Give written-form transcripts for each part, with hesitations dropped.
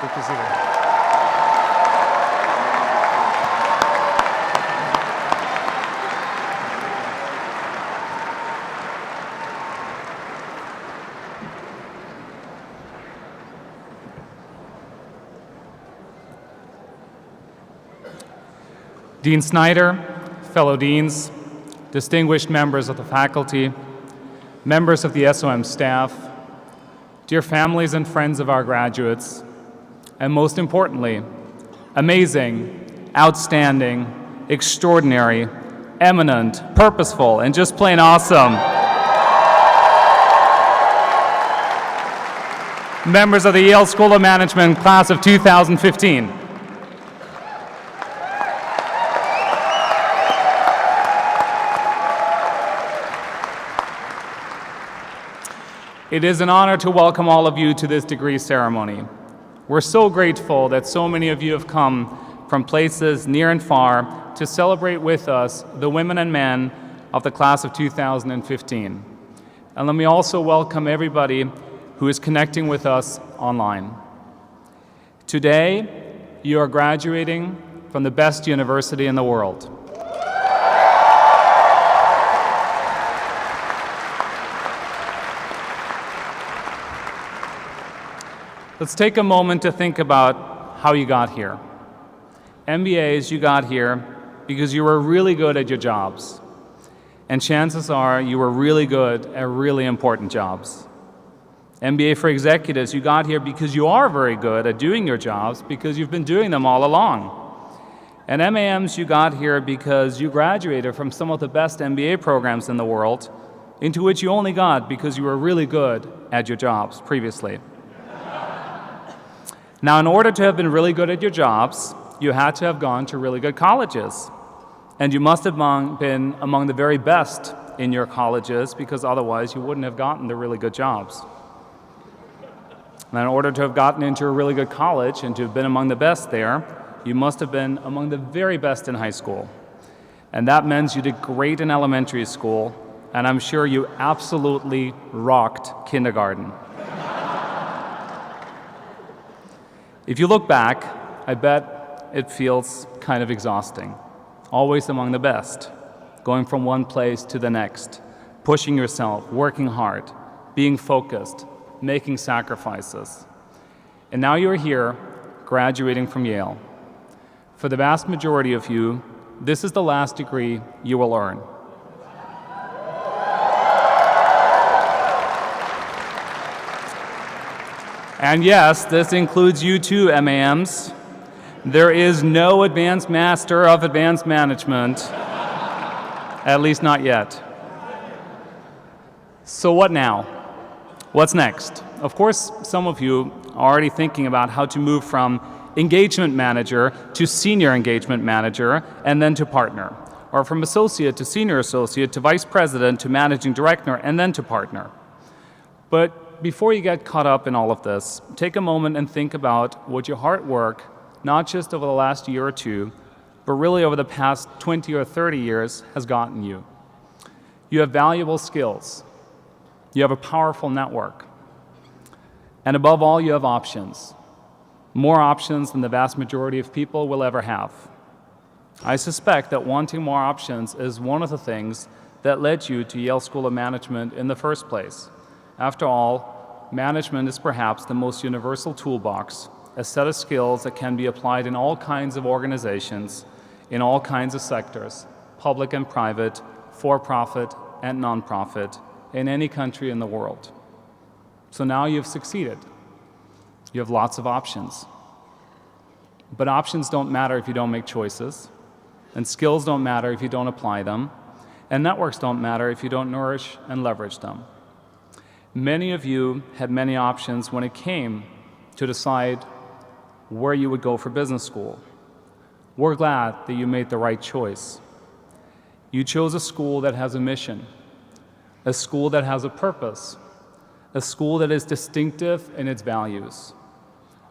Good to see you. Dean Snyder, fellow deans, distinguished members of the faculty, members of the SOM staff, dear families and friends of our graduates, and most importantly, amazing, outstanding, extraordinary, eminent, purposeful, and just plain awesome members of the Yale School of Management class of 2015. It is an honor to welcome all of you to this degree ceremony. We're so grateful that so many of you have come from places near and far to celebrate with us the women and men of the class of 2015. And let me also welcome everybody who is connecting with us online. Today, you are graduating from the best university in the world. Let's take a moment to think about how you got here. MBAs, you got here because you were really good at your jobs. And chances are you were really good at really important jobs. MBA for executives, you got here because you are very good at doing your jobs because you've been doing them all along. And MAMs, you got here because you graduated from some of the best MBA programs in the world, into which you only got because you were really good at your jobs previously. Now, in order to have been really good at your jobs, you had to have gone to really good colleges. And you must have been among the very best in your colleges, because otherwise you wouldn't have gotten the really good jobs. Now, in order to have gotten into a really good college and to have been among the best there, you must have been among the very best in high school. And that means you did great in elementary school, and I'm sure you absolutely rocked kindergarten. If you look back, I bet it feels kind of exhausting. Always among the best, going from one place to the next, pushing yourself, working hard, being focused, making sacrifices. And now you're here, graduating from Yale. For the vast majority of you, this is the last degree you will earn. And yes, this includes you too, MAMs. There is no advanced master of advanced management, at least not yet. So what now? What's next? Of course, some of you are already thinking about how to move from engagement manager to senior engagement manager and then to partner, or from associate to senior associate to vice president to managing director and then to partner. But before you get caught up in all of this, take a moment and think about what your hard work, not just over the last year or two, but really over the past 20 or 30 years, has gotten you. You have valuable skills. You have a powerful network. And above all, you have options. More options than the vast majority of people will ever have. I suspect that wanting more options is one of the things that led you to Yale School of Management in the first place. After all, management is perhaps the most universal toolbox, a set of skills that can be applied in all kinds of organizations, in all kinds of sectors, public and private, for-profit and non-profit, in any country in the world. So now you've succeeded. You have lots of options. But options don't matter if you don't make choices, and skills don't matter if you don't apply them, and networks don't matter if you don't nourish and leverage them. Many of you had many options when it came to decide where you would go for business school. We're glad that you made the right choice. You chose a school that has a mission, a school that has a purpose, a school that is distinctive in its values.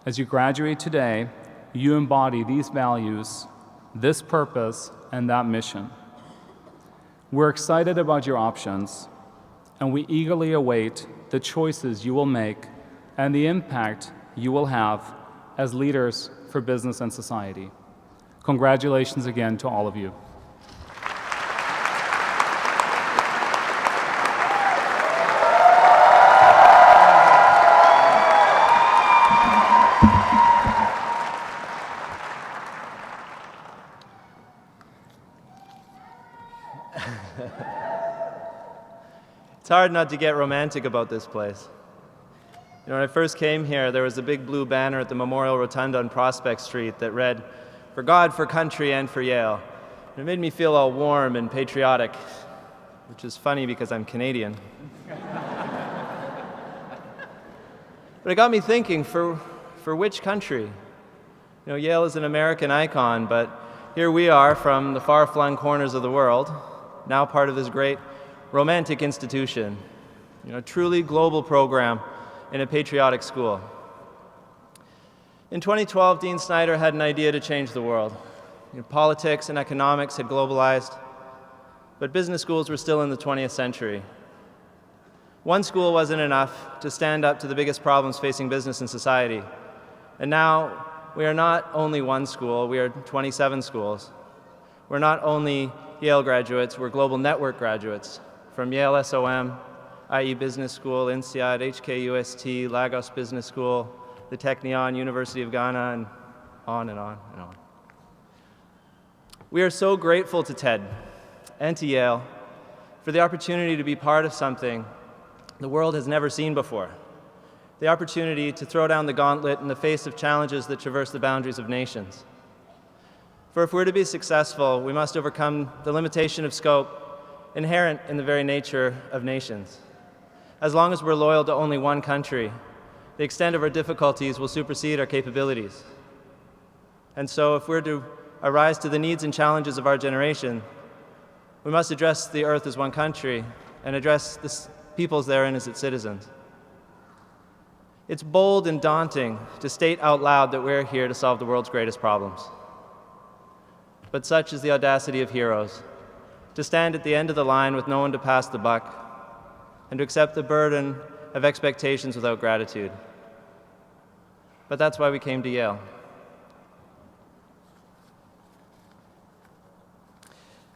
As you graduate today, you embody these values, this purpose, and that mission. We're excited about your options, and we eagerly await the choices you will make and the impact you will have as leaders for business and society. Congratulations again to all of you. It's hard not to get romantic about this place. You know, when I first came here, there was a big blue banner at the Memorial Rotunda on Prospect Street that read, "For God, for country, and for Yale." And it made me feel all warm and patriotic, which is funny because I'm Canadian. But it got me thinking, for which country? You know, Yale is an American icon, but here we are from the far-flung corners of the world, now part of this great romantic institution, you know, a truly global program in a patriotic school. In 2012, Dean Snyder had an idea to change the world. You know, politics and economics had globalized, but business schools were still in the 20th century. One school wasn't enough to stand up to the biggest problems facing business and society. And now we are not only one school, we are 27 schools. We're not only Yale graduates, we're global network graduates from Yale SOM, IE Business School, INSEAD, HKUST, Lagos Business School, the Technion, University of Ghana, and on and on and on. We are so grateful to TED and to Yale for the opportunity to be part of something the world has never seen before, the opportunity to throw down the gauntlet in the face of challenges that traverse the boundaries of nations. For if we're to be successful, we must overcome the limitation of scope inherent in the very nature of nations. As long as we're loyal to only one country, the extent of our difficulties will supersede our capabilities. And so if we're to arise to the needs and challenges of our generation, we must address the earth as one country and address the peoples therein as its citizens. It's bold and daunting to state out loud that we're here to solve the world's greatest problems. But such is the audacity of heroes, to stand at the end of the line with no one to pass the buck, and to accept the burden of expectations without gratitude. But that's why we came to Yale.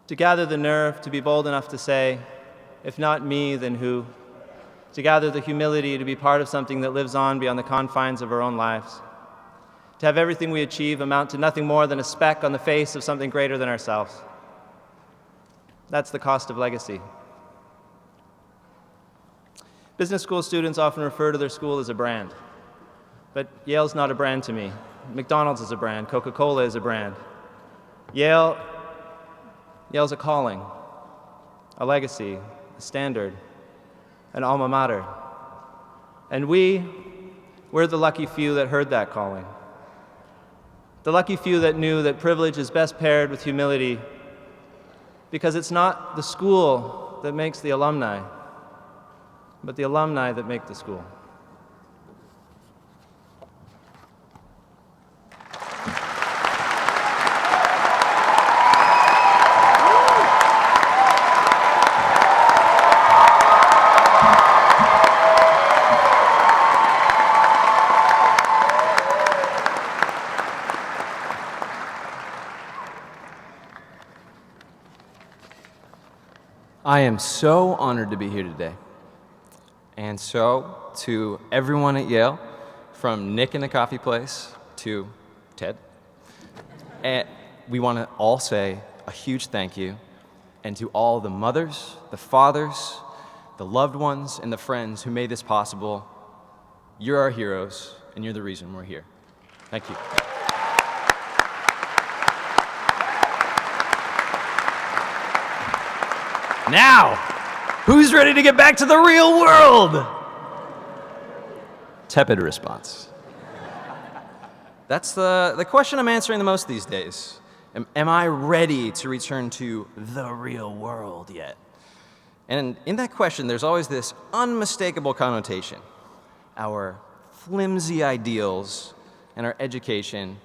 To gather the nerve to be bold enough to say, if not me, then who? To gather the humility to be part of something that lives on beyond the confines of our own lives. To have everything we achieve amount to nothing more than a speck on the face of something greater than ourselves. That's the cost of legacy. Business school students often refer to their school as a brand. But Yale's not a brand to me. McDonald's is a brand. Coca-Cola is a brand. Yale's a calling, a legacy, a standard, an alma mater. And we're the lucky few that heard that calling. The lucky few that knew that privilege is best paired with humility, because it's not the school that makes the alumni, but the alumni that make the school. I am so honored to be here today. And so, to everyone at Yale, from Nick in the coffee place to Ted, we want to all say a huge thank you, and to all the mothers, the fathers, the loved ones, and the friends who made this possible. You're our heroes, and you're the reason we're here. Thank you. Now, who's ready to get back to the real world? Tepid response. That's the question I'm answering the most these days. Am I ready to return to the real world yet? And in that question, there's always this unmistakable connotation. Our flimsy ideals and our education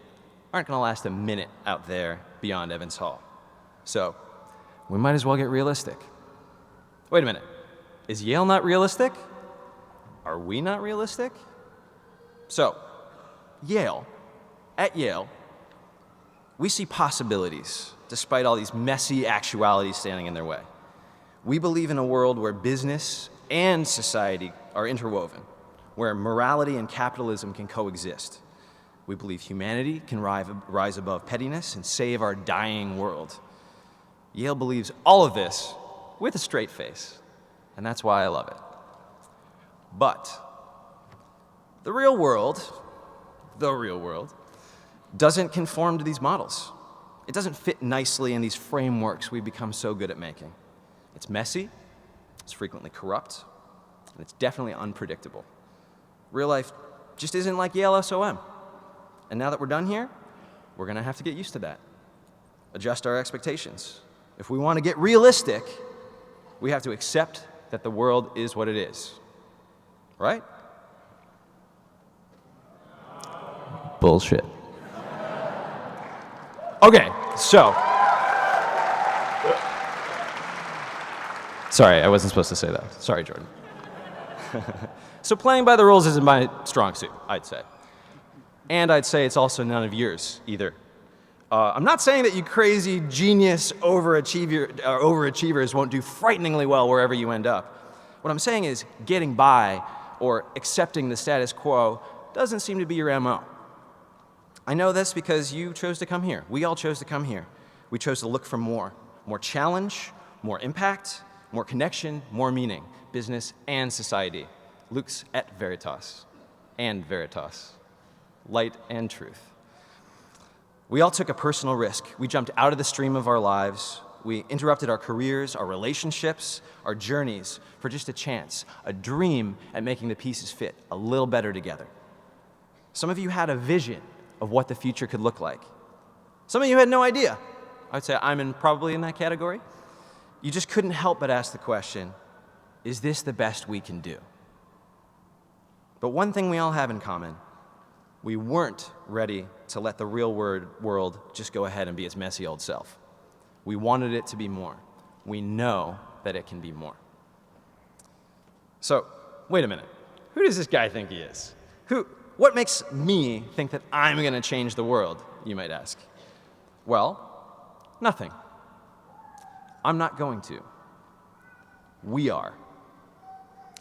aren't going to last a minute out there beyond Evans Hall. So, we might as well get realistic. Wait a minute. Is Yale not realistic? Are we not realistic? So, Yale, At Yale, we see possibilities despite all these messy actualities standing in their way. We believe in a world where business and society are interwoven, where morality and capitalism can coexist. We believe humanity can rise above pettiness and save our dying world. Yale believes all of this with a straight face, and that's why I love it. But the real world doesn't conform to these models. It doesn't fit nicely in these frameworks we've become so good at making. It's messy, it's frequently corrupt, and it's definitely unpredictable. Real life just isn't like Yale SOM. And now that we're done here, we're going to have to get used to that. Adjust our expectations. If we want to get realistic, we have to accept that the world is what it is. Right? Bullshit. Okay, so. Sorry, I wasn't supposed to say that. Sorry, Jordan. So playing by the rules isn't my strong suit, I'd say. And I'd say it's also none of yours, either. I'm not saying that you crazy, genius overachievers won't do frighteningly well wherever you end up. What I'm saying is getting by or accepting the status quo doesn't seem to be your MO. I know this because you chose to come here. We all chose to come here. We chose to look for more challenge, more impact, more connection, more meaning, business and society. Lux et veritas, and veritas, light and truth. We all took a personal risk. We jumped out of the stream of our lives. We interrupted our careers, our relationships, our journeys for just a chance, a dream at making the pieces fit a little better together. Some of you had a vision of what the future could look like. Some of you had no idea. I'd say I'm probably in that category. You just couldn't help but ask the question, is this the best we can do? But one thing we all have in common, we weren't ready to let the real world just go ahead and be its messy old self. We wanted it to be more. We know that it can be more. So, wait a minute. Who does this guy think he is? What makes me think that I'm going to change the world, you might ask? Well, nothing. I'm not going to. We are.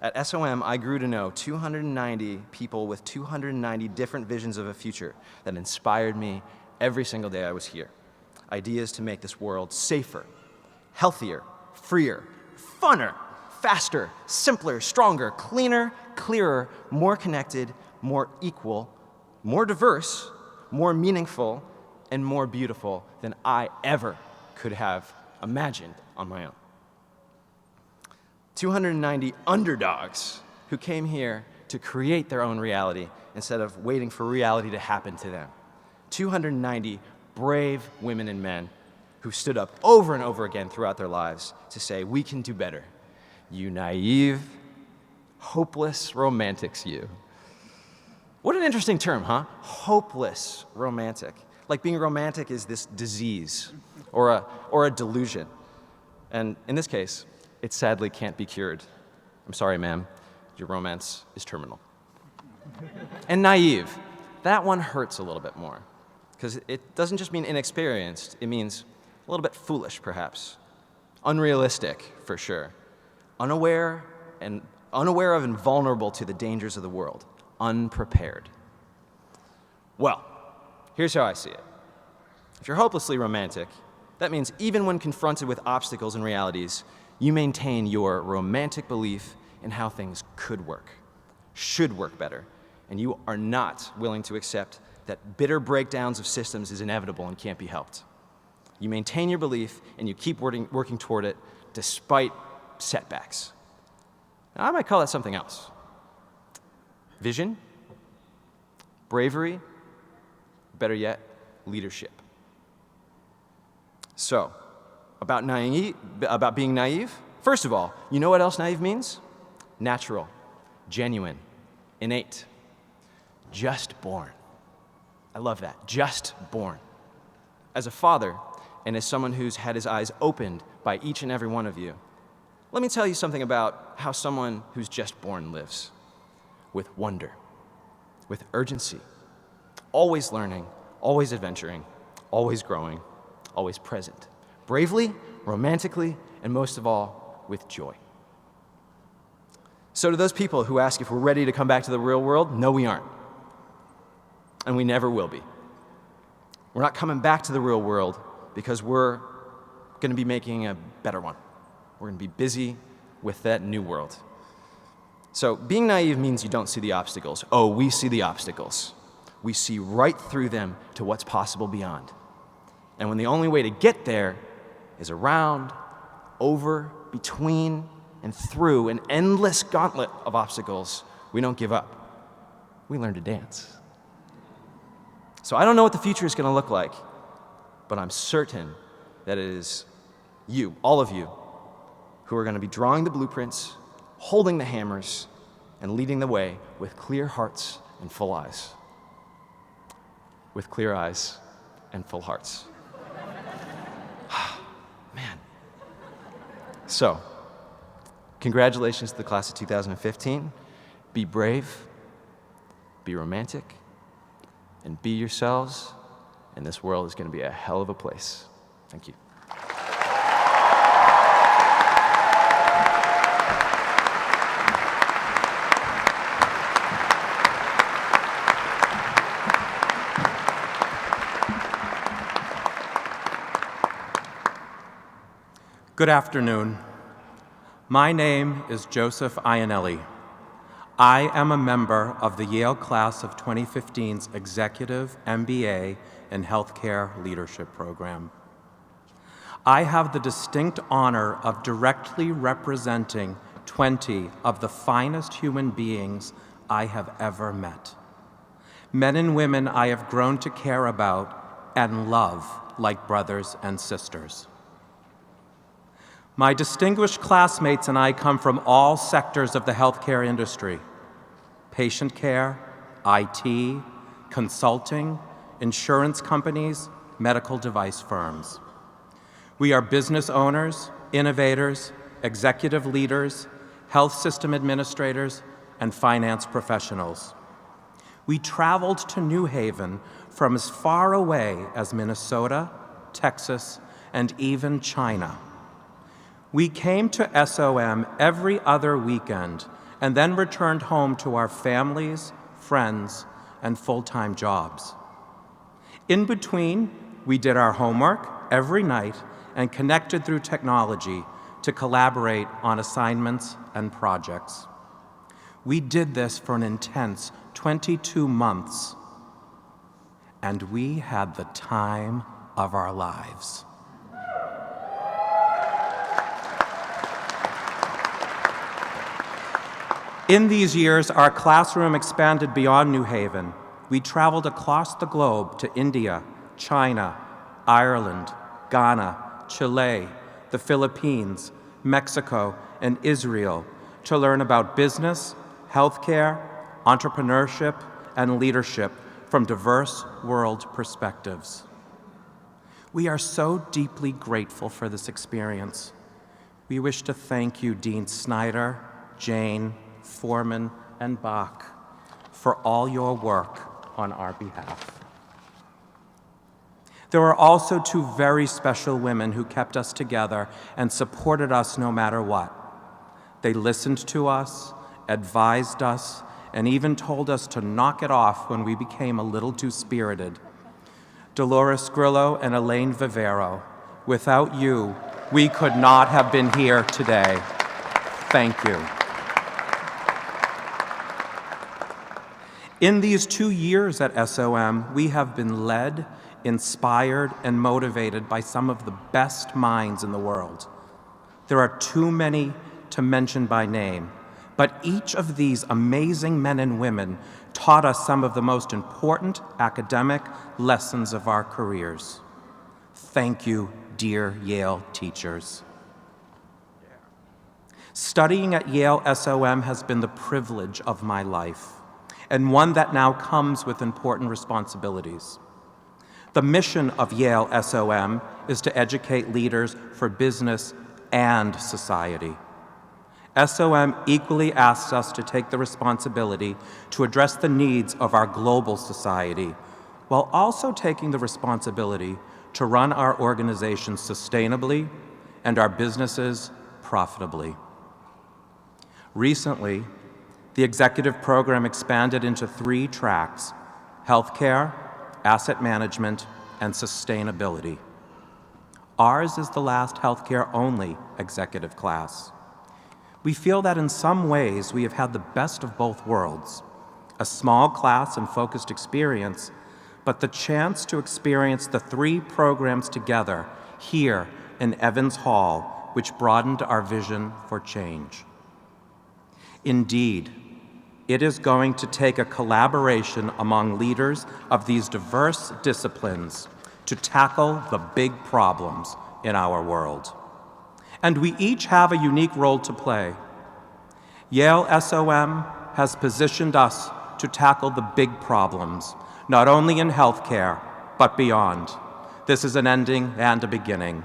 At SOM, I grew to know 290 people with 290 different visions of a future that inspired me every single day I was here. Ideas to make this world safer, healthier, freer, funner, faster, simpler, stronger, cleaner, clearer, more connected, more equal, more diverse, more meaningful, and more beautiful than I ever could have imagined on my own. 290 underdogs who came here to create their own reality instead of waiting for reality to happen to them. 290 brave women and men who stood up over and over again throughout their lives to say, we can do better. You naive, hopeless romantics, you. What an interesting term, huh? Hopeless romantic. Like being romantic is this disease or a delusion. And in this case, it sadly can't be cured. I'm sorry, ma'am. Your romance is terminal. And naive. That one hurts a little bit more. Because it doesn't just mean inexperienced. It means a little bit foolish, perhaps. Unrealistic, for sure. Unaware of and vulnerable to the dangers of the world. Unprepared. Well, here's how I see it. If you're hopelessly romantic, that means even when confronted with obstacles and realities, you maintain your romantic belief in how things could work, should work better, and you are not willing to accept that bitter breakdowns of systems is inevitable and can't be helped. You maintain your belief and you keep working toward it despite setbacks. Now, I might call that something else. Vision, bravery, better yet, leadership. So, about being naive, first of all, you know what else naive means? Natural, genuine, innate, just born. I love that, just born. As a father, and as someone who's had his eyes opened by each and every one of you, let me tell you something about how someone who's just born lives. With wonder, with urgency, always learning, always adventuring, always growing, always present, bravely, romantically, and most of all, with joy. So to those people who ask if we're ready to come back to the real world, no, we aren't. And we never will be. We're not coming back to the real world because we're going to be making a better one. We're going to be busy with that new world. So being naive means you don't see the obstacles. Oh, we see the obstacles. We see right through them to what's possible beyond. And when the only way to get there is around, over, between, and through an endless gauntlet of obstacles, we don't give up. We learn to dance. So I don't know what the future is going to look like, but I'm certain that it is you, all of you, who are going to be drawing the blueprints, holding the hammers, and leading the way with clear hearts and full eyes. With clear eyes and full hearts. Man. So, congratulations to the class of 2015. Be brave, be romantic, and be yourselves, and this world is going to be a hell of a place. Thank you. Good afternoon. My name is Joseph Iannelli. I am a member of the Yale class of 2015's Executive MBA in Healthcare Leadership program. I have the distinct honor of directly representing 20 of the finest human beings I have ever met. Men and women I have grown to care about and love like brothers and sisters. My distinguished classmates and I come from all sectors of the healthcare industry: patient care, IT, consulting, insurance companies, medical device firms. We are business owners, innovators, executive leaders, health system administrators, and finance professionals. We traveled to New Haven from as far away as Minnesota, Texas, and even China. We came to SOM every other weekend and then returned home to our families, friends, and full-time jobs. In between, we did our homework every night and connected through technology to collaborate on assignments and projects. We did this for an intense 22 months, and we had the time of our lives. In these years, our classroom expanded beyond New Haven. We traveled across the globe to India, China, Ireland, Ghana, Chile, the Philippines, Mexico, and Israel to learn about business, healthcare, entrepreneurship, and leadership from diverse world perspectives. We are so deeply grateful for this experience. We wish to thank you, Dean Snyder, Jane, Foreman, and Bach, for all your work on our behalf. There are also two very special women who kept us together and supported us no matter what. They listened to us, advised us, and even told us to knock it off when we became a little too spirited. Dolores Grillo and Elaine Vivero, without you, we could not have been here today. Thank you. In these 2 years at SOM, we have been led, inspired, and motivated by some of the best minds in the world. There are too many to mention by name, but each of these amazing men and women taught us some of the most important academic lessons of our careers. Thank you, dear Yale teachers. Studying at Yale SOM has been the privilege of my life, and one that now comes with important responsibilities. The mission of Yale SOM is to educate leaders for business and society. SOM equally asks us to take the responsibility to address the needs of our global society, while also taking the responsibility to run our organization sustainably and our businesses profitably. Recently, the executive program expanded into 3 tracks: healthcare, asset management, and sustainability. Ours is the last healthcare-only executive class. We feel that in some ways we have had the best of both worlds, a small class and focused experience, but the chance to experience the 3 programs together here in Evans Hall, which broadened our vision for change. Indeed, it is going to take a collaboration among leaders of these diverse disciplines to tackle the big problems in our world. And we each have a unique role to play. Yale SOM has positioned us to tackle the big problems, not only in healthcare, but beyond. This is an ending and a beginning.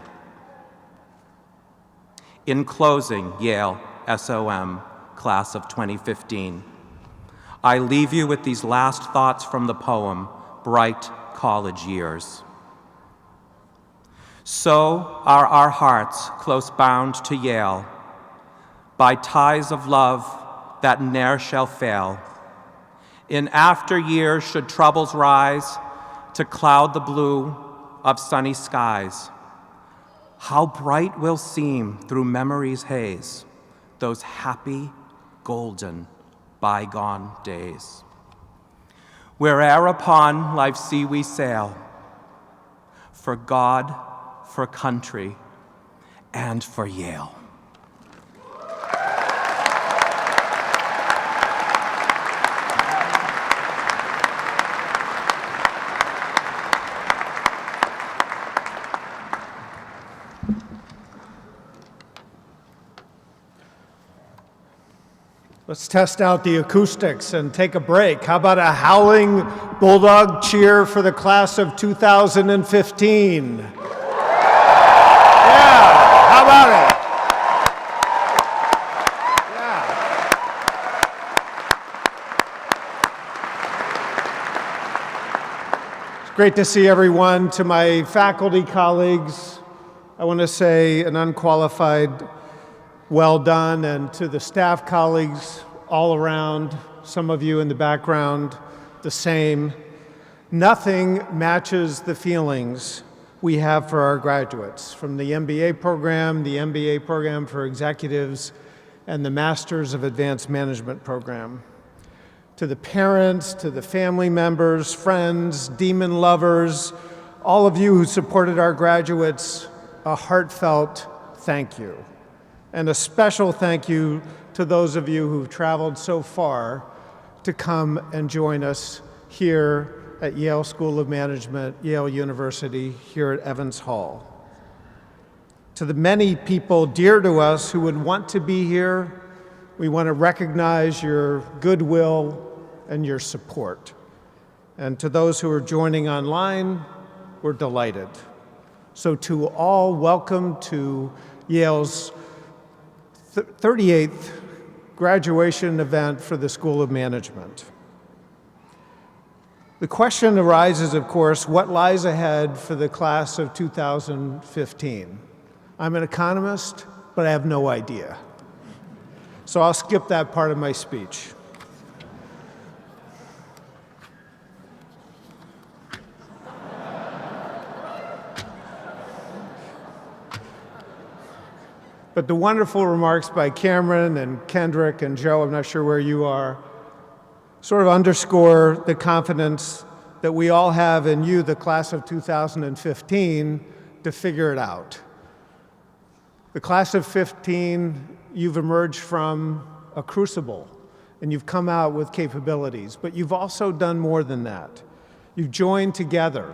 In closing, Yale SOM, class of 2015, I leave you with these last thoughts from the poem, Bright College Years. So are our hearts close bound to Yale by ties of love that ne'er shall fail. In after years, should troubles rise to cloud the blue of sunny skies, how bright will seem through memory's haze those happy, golden, bygone days. Where'er upon life's sea we sail, for God, for country, and for Yale. Let's test out the acoustics and take a break. How about a howling bulldog cheer for the class of 2015? Yeah, how about it? Yeah. It's great to see everyone. To my faculty colleagues, I want to say an unqualified well done, and to the staff colleagues all around, some of you in the background, the same. Nothing matches the feelings we have for our graduates, from the MBA program, the MBA program for executives, and the Masters of Advanced Management program. To the parents, to the family members, friends, demon lovers, all of you who supported our graduates, a heartfelt thank you. And a special thank you to those of you who've traveled so far to come and join us here at Yale School of Management, Yale University, here at Evans Hall. To the many people dear to us who would want to be here, we want to recognize your goodwill and your support. And to those who are joining online, we're delighted. So to all, welcome to Yale's 38th graduation event for the School of Management. The question arises, of course, what lies ahead for the class of 2015? I'm an economist, but I have no idea. So I'll skip that part of my speech. But the wonderful remarks by Cameron and Kendrick and Joe, I'm not sure where you are, sort of underscore the confidence that we all have in you, the class of 2015, to figure it out. The class of 15, you've emerged from a crucible, and you've come out with capabilities, but you've also done more than that. You've joined together.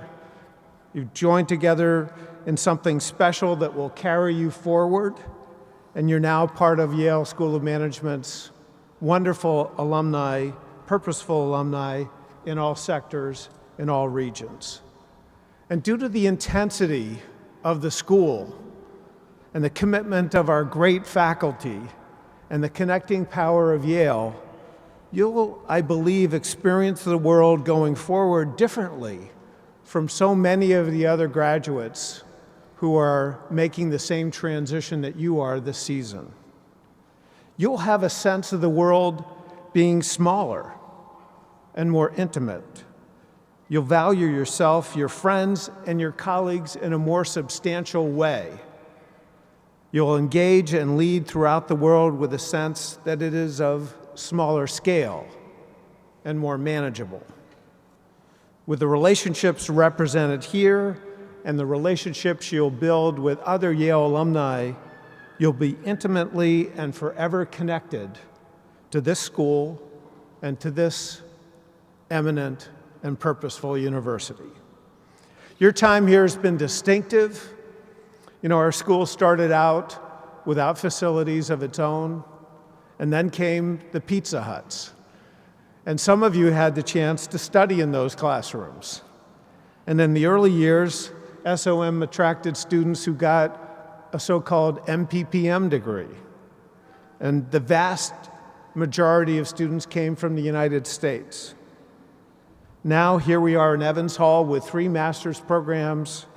You've joined together in something special that will carry you forward, and you're now part of Yale School of Management's wonderful alumni, purposeful alumni in all sectors, in all regions. And due to the intensity of the school and the commitment of our great faculty and the connecting power of Yale, you'll, I believe, experience the world going forward differently from so many of the other graduates who are making the same transition that you are this season. You'll have a sense of the world being smaller and more intimate. You'll value yourself, your friends, and your colleagues in a more substantial way. You'll engage and lead throughout the world with a sense that it is of smaller scale and more manageable. With the relationships represented here and the relationships you'll build with other Yale alumni, you'll be intimately and forever connected to this school and to this eminent and purposeful university. Your time here has been distinctive. You know, our school started out without facilities of its own, and then came the Pizza Huts. And some of you had the chance to study in those classrooms. And in the early years, SOM attracted students who got a so-called MPPM degree. And the vast majority of students came from the United States. Now, here we are in Evans Hall with 3 master's programs,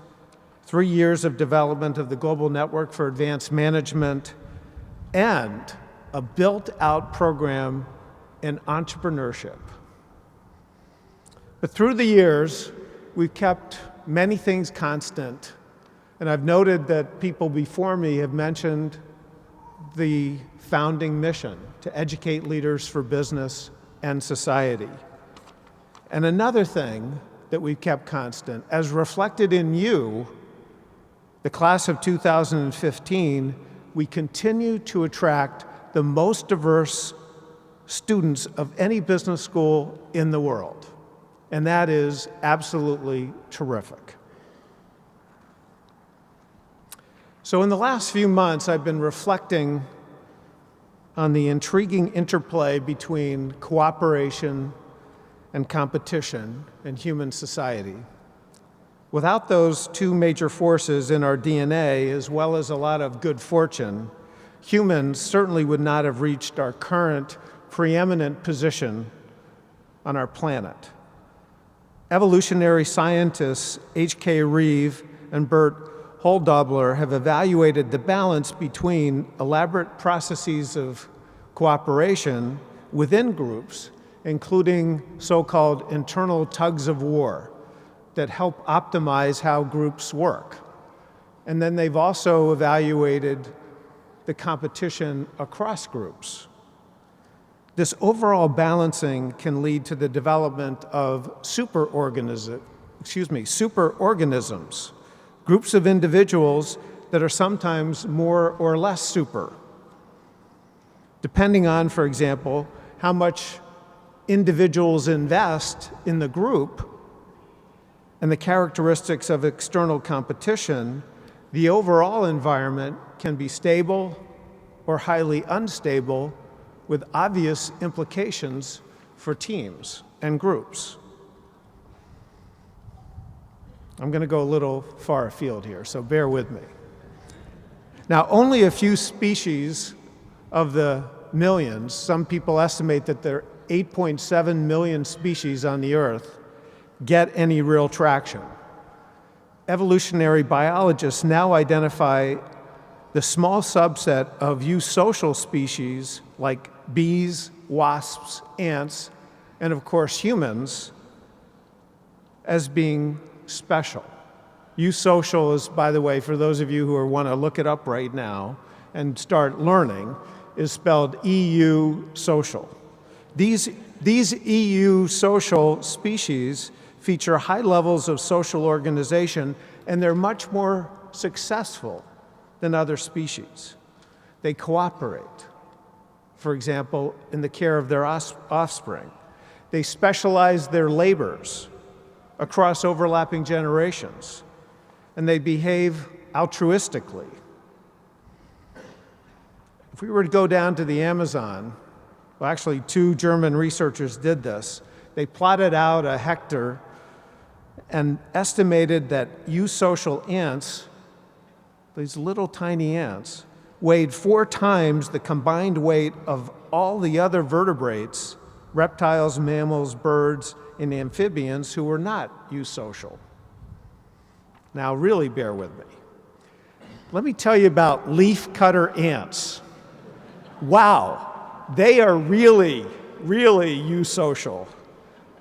3 years of development of the Global Network for Advanced Management, and a built-out program in entrepreneurship. But through the years, we've kept many things constant, and I've noted that people before me have mentioned the founding mission to educate leaders for business and society. And another thing that we've kept constant, as reflected in you, the class of 2015, we continue to attract the most diverse students of any business school in the world. And that is absolutely terrific. So in the last few months, I've been reflecting on the intriguing interplay between cooperation and competition in human society. Without those 2 major forces in our DNA, as well as a lot of good fortune, humans certainly would not have reached our current preeminent position on our planet. Evolutionary scientists H.K. Reeve and Bert Holdobler have evaluated the balance between elaborate processes of cooperation within groups, including so-called internal tugs of war that help optimize how groups work. And then they've also evaluated the competition across groups. This overall balancing can lead to the development of superorganisms, groups of individuals that are sometimes more or less super, depending on, for example, how much individuals invest in the group and the characteristics of external competition. The overall environment can be stable or highly unstable, with obvious implications for teams and groups. I'm going to go a little far afield here, so bear with me. Now, only a few species of the millions, some people estimate that there are 8.7 million species on the Earth, get any real traction. Evolutionary biologists now identify the small subset of eusocial species like bees, wasps, ants, and of course humans as being special. Eusocial is, by the way, for those of you who want to look it up right now and start learning, is spelled EU social. These EU social species feature high levels of social organization, and they're much more successful than other species. They cooperate, for example, in the care of their offspring. They specialize their labors across overlapping generations, and they behave altruistically. If we were to go down to the Amazon, well, actually 2 German researchers did this. They plotted out a hectare and estimated that eusocial ants, these little tiny ants, weighed 4 times the combined weight of all the other vertebrates, reptiles, mammals, birds, and amphibians who were not eusocial. Now really bear with me. Let me tell you about leafcutter ants. Wow, they are really, really eusocial.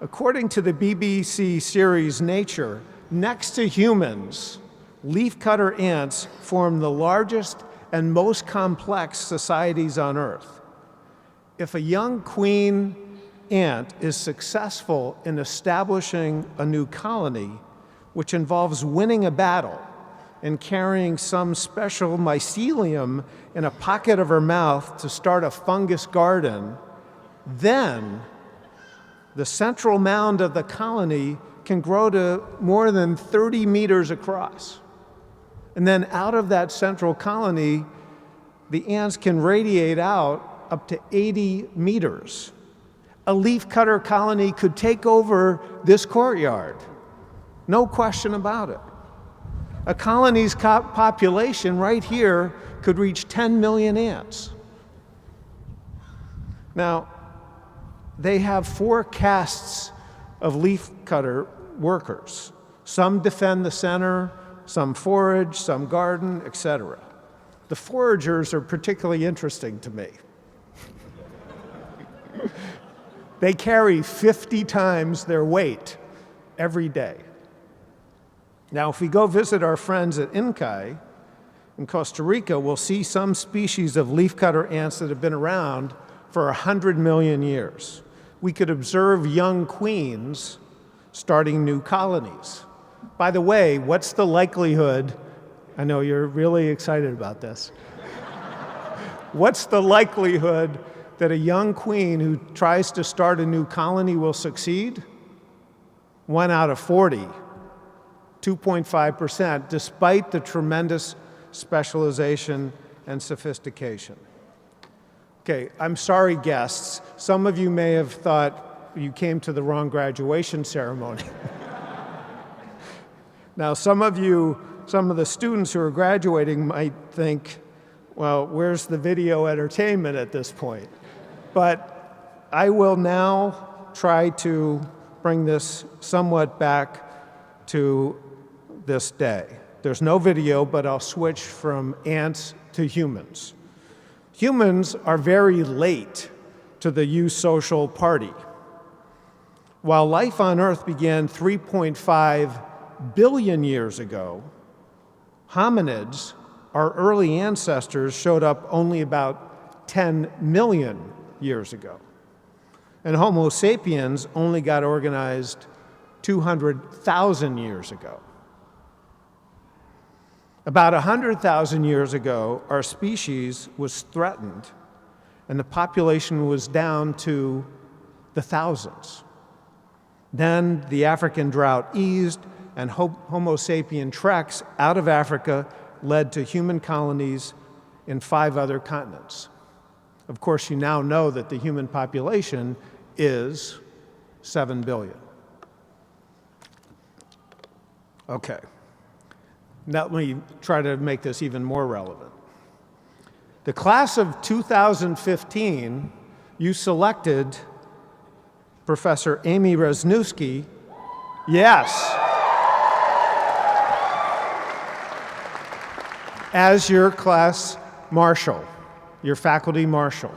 According to the BBC series Nature, next to humans, leafcutter ants form the largest and most complex societies on Earth. If a young queen ant is successful in establishing a new colony, which involves winning a battle and carrying some special mycelium in a pocket of her mouth to start a fungus garden, then the central mound of the colony can grow to more than 30 meters across. And then out of that central colony, the ants can radiate out up to 80 meters. A leafcutter colony could take over this courtyard. No question about it. A colony's population right here could reach 10 million ants. Now, they have 4 castes of leafcutter workers. Some defend the center, some forage, some garden, etc. The foragers are particularly interesting to me. They carry 50 times their weight every day. Now, if we go visit our friends at Incai in Costa Rica, we'll see some species of leafcutter ants that have been around for 100 million years. We could observe young queens starting new colonies. By the way, what's the likelihood, I know you're really excited about this, what's the likelihood that a young queen who tries to start a new colony will succeed? 1 out of 40. 2.5%, despite the tremendous specialization and sophistication. Okay, I'm sorry, guests. Some of you may have thought you came to the wrong graduation ceremony. Now, some of the students who are graduating might think, well, where's the video entertainment at this point? But I will now try to bring this somewhat back to this day. There's no video, but I'll switch from ants to humans. Humans are very late to the eusocial party. While life on Earth began 3.5 billion years ago, hominids, our early ancestors, showed up only about 10 million years ago. And Homo sapiens only got organized 200,000 years ago. About 100,000 years ago, our species was threatened, and the population was down to the thousands. Then the African drought eased, and Homo sapien treks out of Africa led to human colonies in 5 other continents. Of course, you now know that the human population is 7 billion. Okay. Now let me try to make this even more relevant. The class of 2015, you selected Professor Amy Resniewski, yes, as your class marshal, your faculty marshal,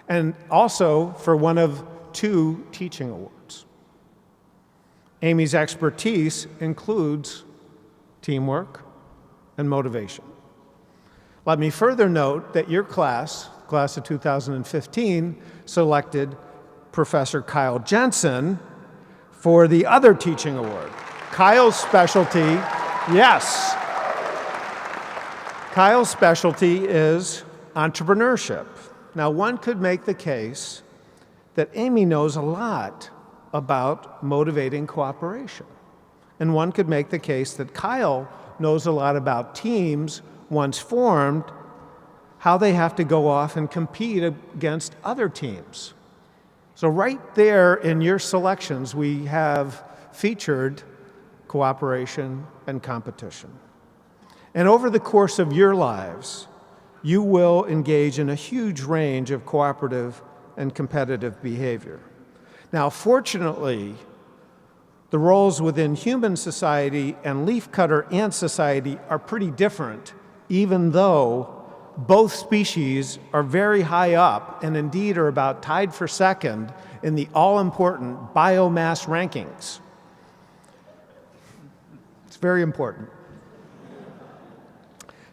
and also for one of 2 teaching awards. Amy's expertise includes teamwork and motivation. Let me further note that your class of 2015, selected Professor Kyle Jensen for the other teaching award. Kyle's specialty, yes, Kyle's specialty is entrepreneurship. Now, one could make the case that Amy knows a lot about motivating cooperation. And one could make the case that Kyle knows a lot about teams once formed, how they have to go off and compete against other teams. So right there in your selections, we have featured cooperation and competition. And over the course of your lives, you will engage in a huge range of cooperative and competitive behavior. Now, fortunately, The roles within human society and leafcutter ant society are pretty different, even though both species are very high up and indeed are about tied for second in the all-important biomass rankings. It's very important.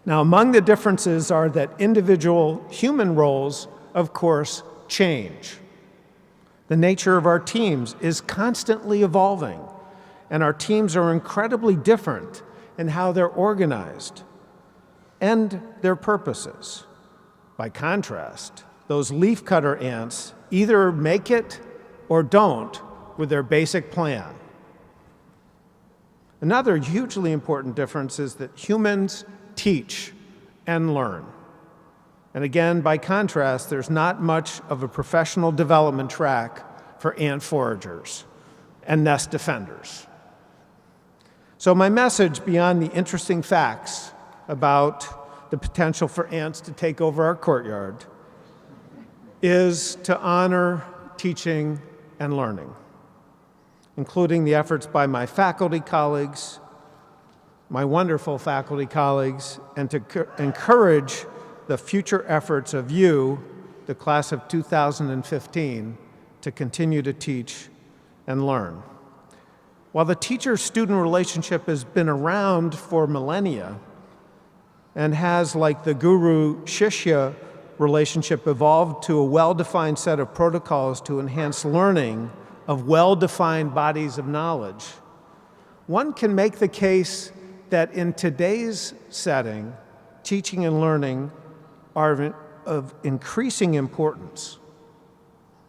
Now, among the differences are that individual human roles, of course, change. The nature of our teams is constantly evolving, and our teams are incredibly different in how they're organized and their purposes. By contrast, those leafcutter ants either make it or don't with their basic plan. Another hugely important difference is that humans teach and learn. And again, by contrast, there's not much of a professional development track for ant foragers and nest defenders. So my message, beyond the interesting facts about the potential for ants to take over our courtyard, is to honor teaching and learning, including the efforts by my faculty colleagues, my wonderful faculty colleagues, and to encourage the future efforts of you, the class of 2015, to continue to teach and learn. While the teacher-student relationship has been around for millennia and has, like the guru-shishya relationship, evolved to a well-defined set of protocols to enhance learning of well-defined bodies of knowledge, one can make the case that in today's setting, teaching and learning are of increasing importance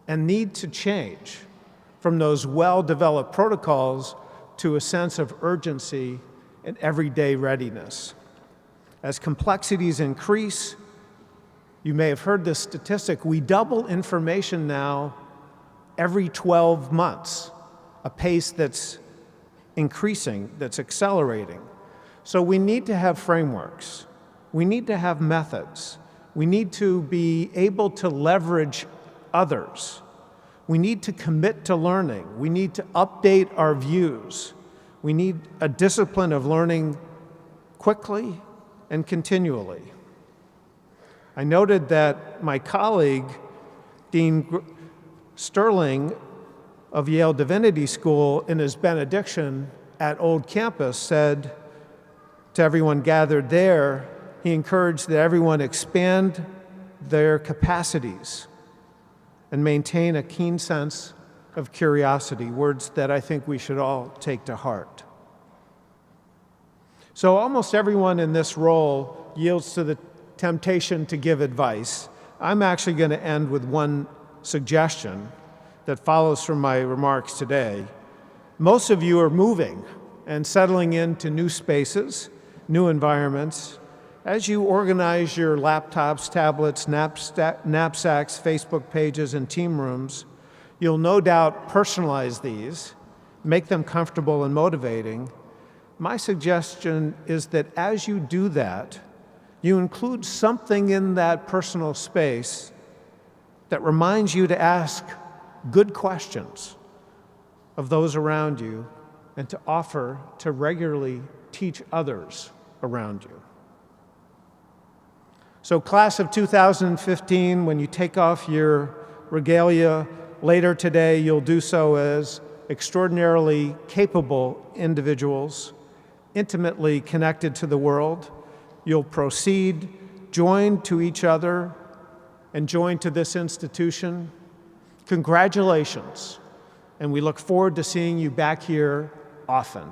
and need to change from those well-developed protocols to a sense of urgency and everyday readiness. As complexities increase, you may have heard this statistic, we double information now every 12 months, a pace that's increasing, that's accelerating. So we need to have frameworks. We need to have methods. We need to be able to leverage others. We need to commit to learning. We need to update our views. We need a discipline of learning quickly and continually. I noted that my colleague, Dean Sterling of Yale Divinity School, in his benediction at Old Campus, said to everyone gathered there, he encouraged that everyone expand their capacities and maintain a keen sense of curiosity, words that I think we should all take to heart. So almost everyone in this role yields to the temptation to give advice. I'm actually going to end with one suggestion that follows from my remarks today. Most of you are moving and settling into new spaces, new environments. As you organize your laptops, tablets, knapsacks, Facebook pages, and team rooms, you'll no doubt personalize these, make them comfortable and motivating. My suggestion is that as you do that, you include something in that personal space that reminds you to ask good questions of those around you and to offer to regularly teach others around you. So class of 2015, when you take off your regalia later today, you'll do so as extraordinarily capable individuals, intimately connected to the world. You'll proceed joined to each other and joined to this institution. Congratulations, and we look forward to seeing you back here often.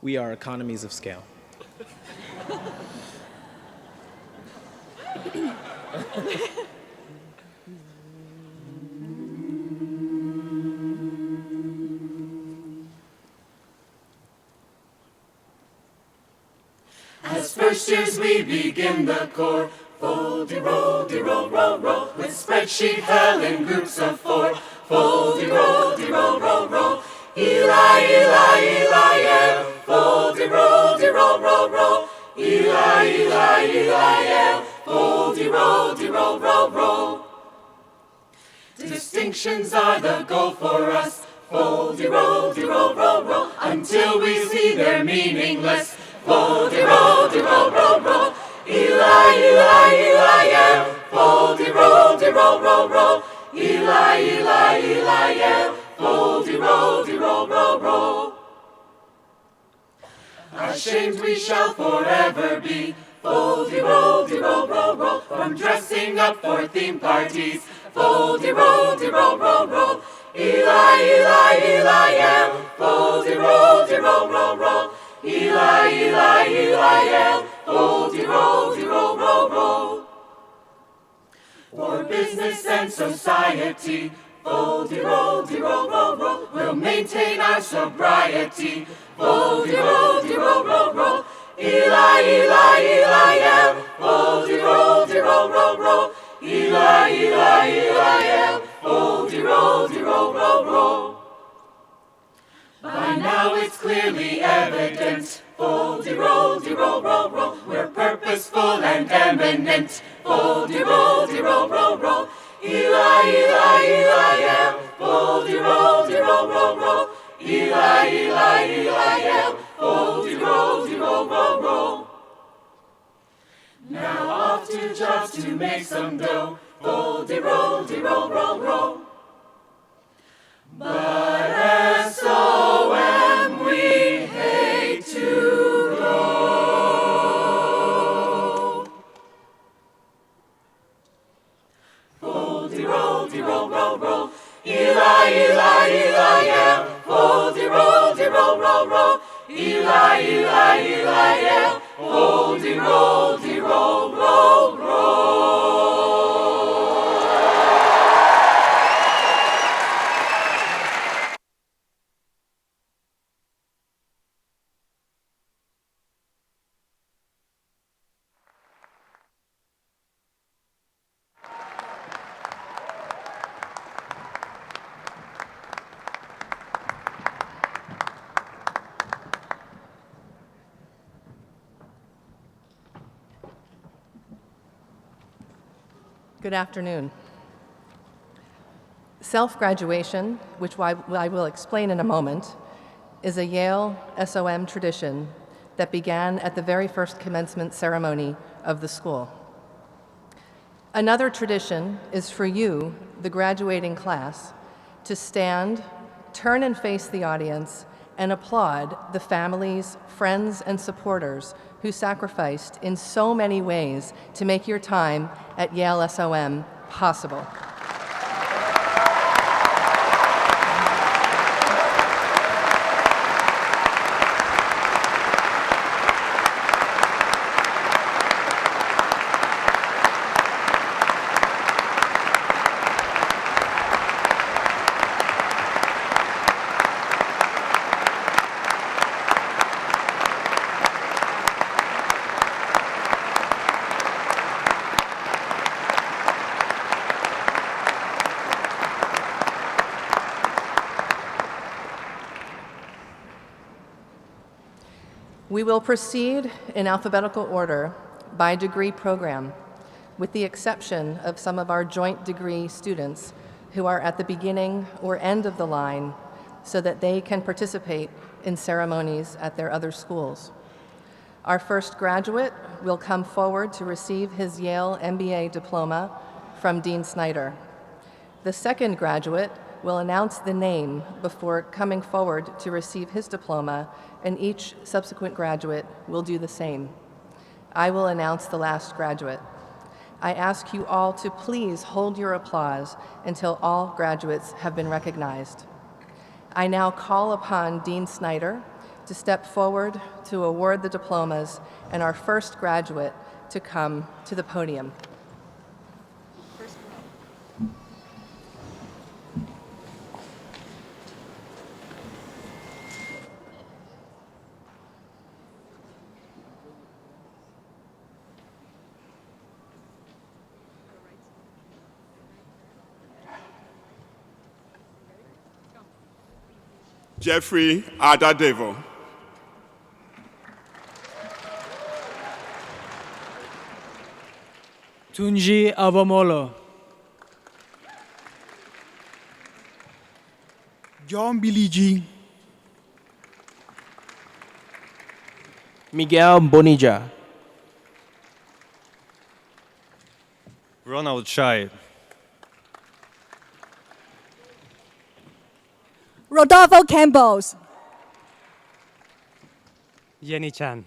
We are economies of scale. As first years we begin the core, fold-de-roll, de-roll, roll, roll, with spreadsheet held in groups of four, fold-de-roll, de-roll, roll, roll, Eli, Eli, Eli, Yale, fold-de-roll, de-roll, roll, roll, Eli, Eli, Eli, Yale, fold-de-roll, de-roll, roll, roll. Distinctions are the goal for us, fold-de-roll, de-roll, roll, roll, until we see they're meaningless. Fold-de-roll, de-roll, roll, roll, Eli, Eli, Eli, Yale, fold-de-roll, de-roll, roll, roll, Eli, Eli, Eli, Yale, fold-de-roll, de-roll, roll, roll. Ashamed we shall forever be, fold-de-roll, de-roll, roll, roll, from dressing up for theme parties, fold-de-roll, de-roll, roll, roll, Eli, Eli, Eli, Yale, fold-de-roll, de-roll, roll, roll, Eli, Eli, Eli, Yale, fold-de-roll, de-roll, roll, roll. For business and society, fold-de-roll, de-roll, roll, roll, we'll maintain our sobriety, fold-de-roll, de-roll, roll, roll, Eli, Eli, Eli, Yale, fold-de-roll, de-roll, roll, roll, Eli, Eli, Eli, Yale, fold-de-roll, de-roll, roll, roll. By now it's clearly evident, fold-de-roll, de-roll, roll, roll, we're purposeful and eminent, fold-de-roll, de-roll, roll, roll, Eli, Eli, Eli, Yale, fold-de-roll, de-roll, roll, roll, Eli, Eli, Eli, Yale, fold-de-roll, de-roll, roll, roll. Now off to jobs to make some dough, fold-de-roll, de-roll, roll, roll. But S-O-M we hate to go. Fold-de-roll, de-roll, roll, roll, Eli, Eli, Eli, Yale, fold-de-roll, de-roll, roll, roll, Eli, Eli, Eli, Yale, fold-de-roll, de-roll, roll, roll. Good afternoon. Self-graduation, which I will explain in a moment, is a Yale SOM tradition that began at the very first commencement ceremony of the school. Another tradition is for you, the graduating class, to stand, turn and face the audience, and applaud the families, friends, and supporters who sacrificed in so many ways to make your time at Yale SOM possible. We will proceed in alphabetical order by degree program, with the exception of some of our joint degree students who are at the beginning or end of the line so that they can participate in ceremonies at their other schools. Our first graduate will come forward to receive his Yale MBA diploma from Dean Snyder. The second graduate will announce the name before coming forward to receive his diploma, and each subsequent graduate will do the same. I will announce the last graduate. I ask you all to please hold your applause until all graduates have been recognized. I now call upon Dean Snyder to step forward to award the diplomas and our first graduate to come to the podium. Jeffrey Adadevo. Tunji Avamolo. John Biligi. Miguel Bonilla. Ronald Shai. Rodolfo Campbells. Jenny Chan.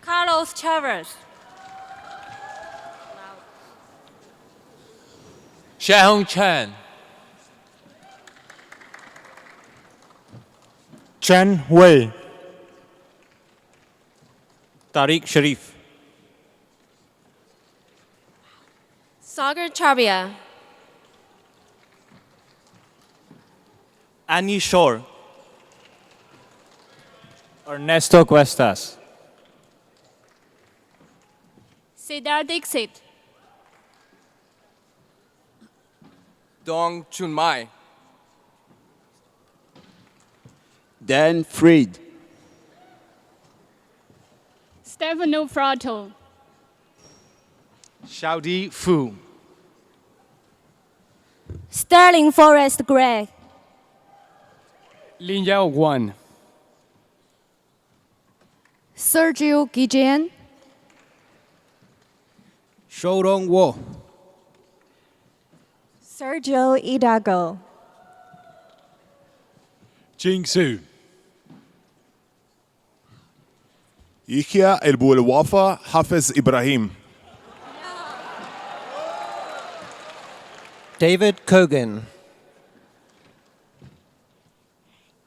Carlos Chavez. Xiahong Chen. Chen Wei. Tariq Sharif. Sagar Chabia. Annie Shore. Ernesto Cuestas. Siddhar Dixit. Dong Chunmai. Dan Fried. Stefano Frato. Xiaodi Fu. Sterling Forrest Gray. Lin Yao Guan. Sergio Guillen. Shourong Wo. Sergio Hidalgo. Jing Su. Yahya El Bouelwafa Hafiz Ibrahim. David Kogan.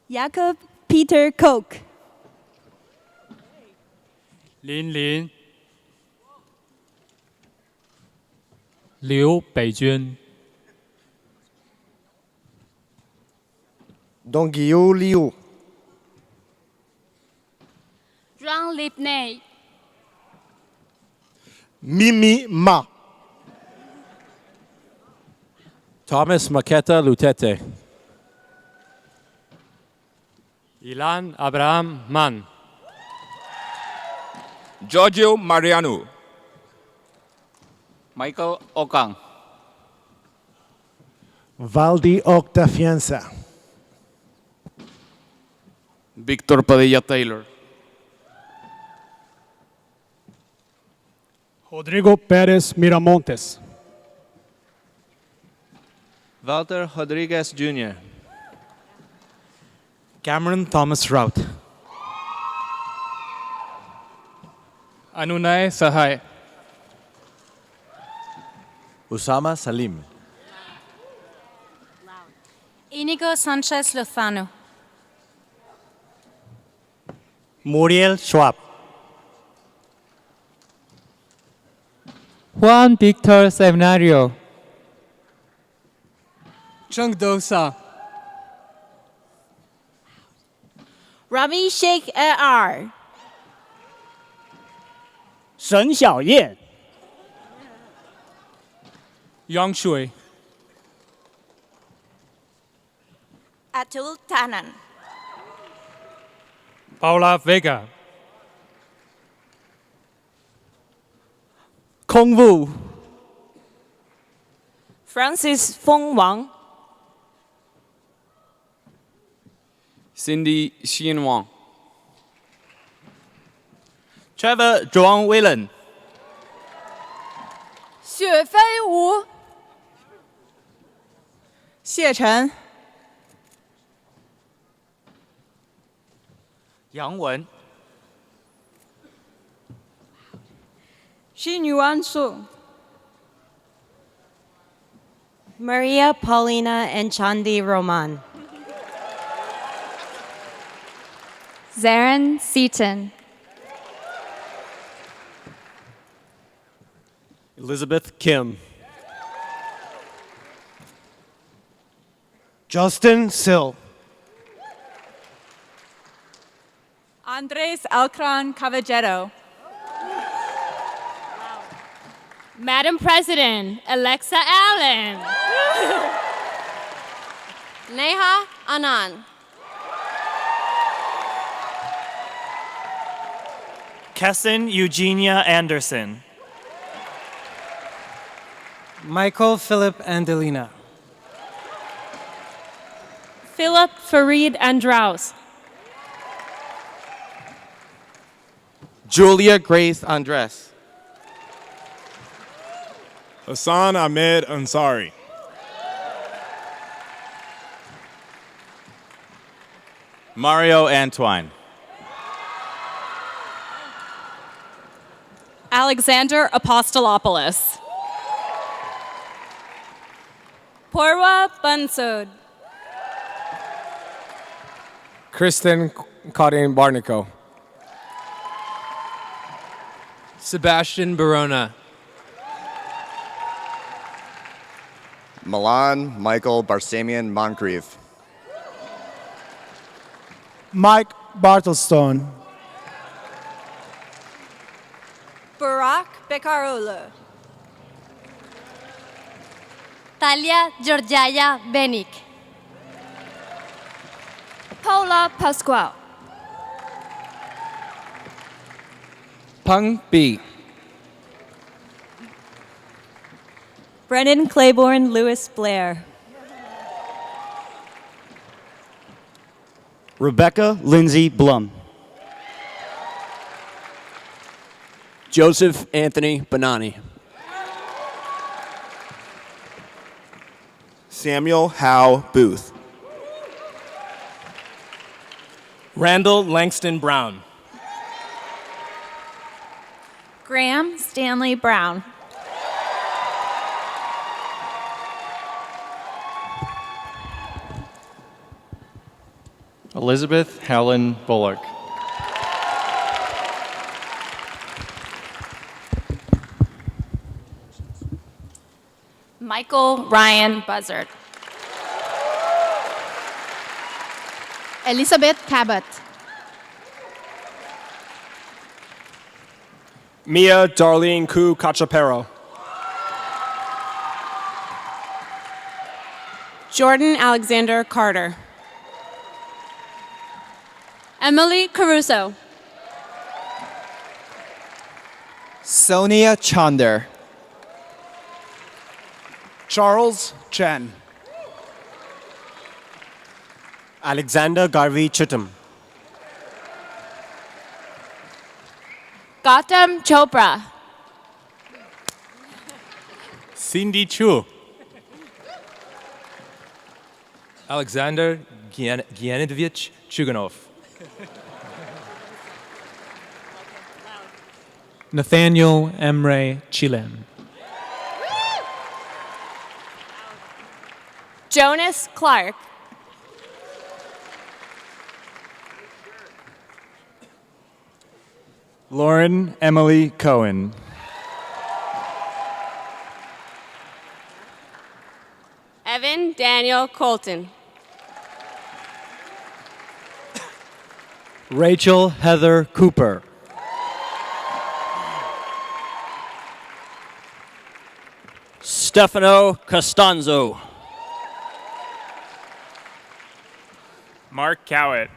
Jakob Peter Koch. Lin Lin. Liu Beijun. Dongyu Liu. Jean Lipney. Mimi Ma. Thomas Maketa Lutete. Ilan Abraham Man. Giorgio Mariano. Michael Okang. Valdi Octafianza. Victor Padilla Taylor. Rodrigo Pérez Miramontes. Walter Rodriguez Jr. Cameron Thomas Rout. Anunay Sahai. Usama Salim. Inigo Sanchez Lozano. Muriel Schwab. Juan Victor Seminario. Chung Dosa. Rami Sheikh A.R. 沈小燕。Yang Shui. Atul Tanan. Paula Vega. Kong Wu. Francis Fong Wang. Cindy Xian Wang. Trevor Zhuang Whelan. 雪飞舞。谢晨。杨文。Xinyuan Su. Maria Paulina and Chandi Roman. Zarin Seaton. Elizabeth Kim. Justin Sill. Andres Alcran Caballero. Madam President, Alexa Allen. Neha Anand. Kessin Eugenia Anderson. Michael Philip Andelina. Philip Farid Andraus. Julia Grace Andres. Hassan Ahmed Ansari. Mario Antoine. Alexander Apostolopoulos. Purwa Bansud. Kristen Karin Barnico. Sebastian Barona. Milan Michael Barsamian Moncrief. Mike Bartlestone. Barack Bekarolu. Talia Georgiaya Benik. Paula Pascual. Peng B. Brennan Claiborne Lewis Blair. Rebecca Lindsay Blum. Joseph Anthony Bonani. Samuel Howe Booth. Randall Langston Brown. Graham Stanley Brown. Elizabeth Helen Bullock. Michael Ryan Buzzard. Elizabeth Cabot. Mia Darlene Ku Cachapero. Jordan Alexander Carter. Emily Caruso. Sonia Chander. Charles Chen. Alexander Garvey Chittum. Gautam Chopra. Cindy Chu. Alexander Gianidovich Chuganov. Nathaniel Emre Chilen. Jonas Clark. Lauren Emily Cohen. Evan Daniel Colton. Rachel Heather Cooper. Stefano Costanzo. Mark Cowett.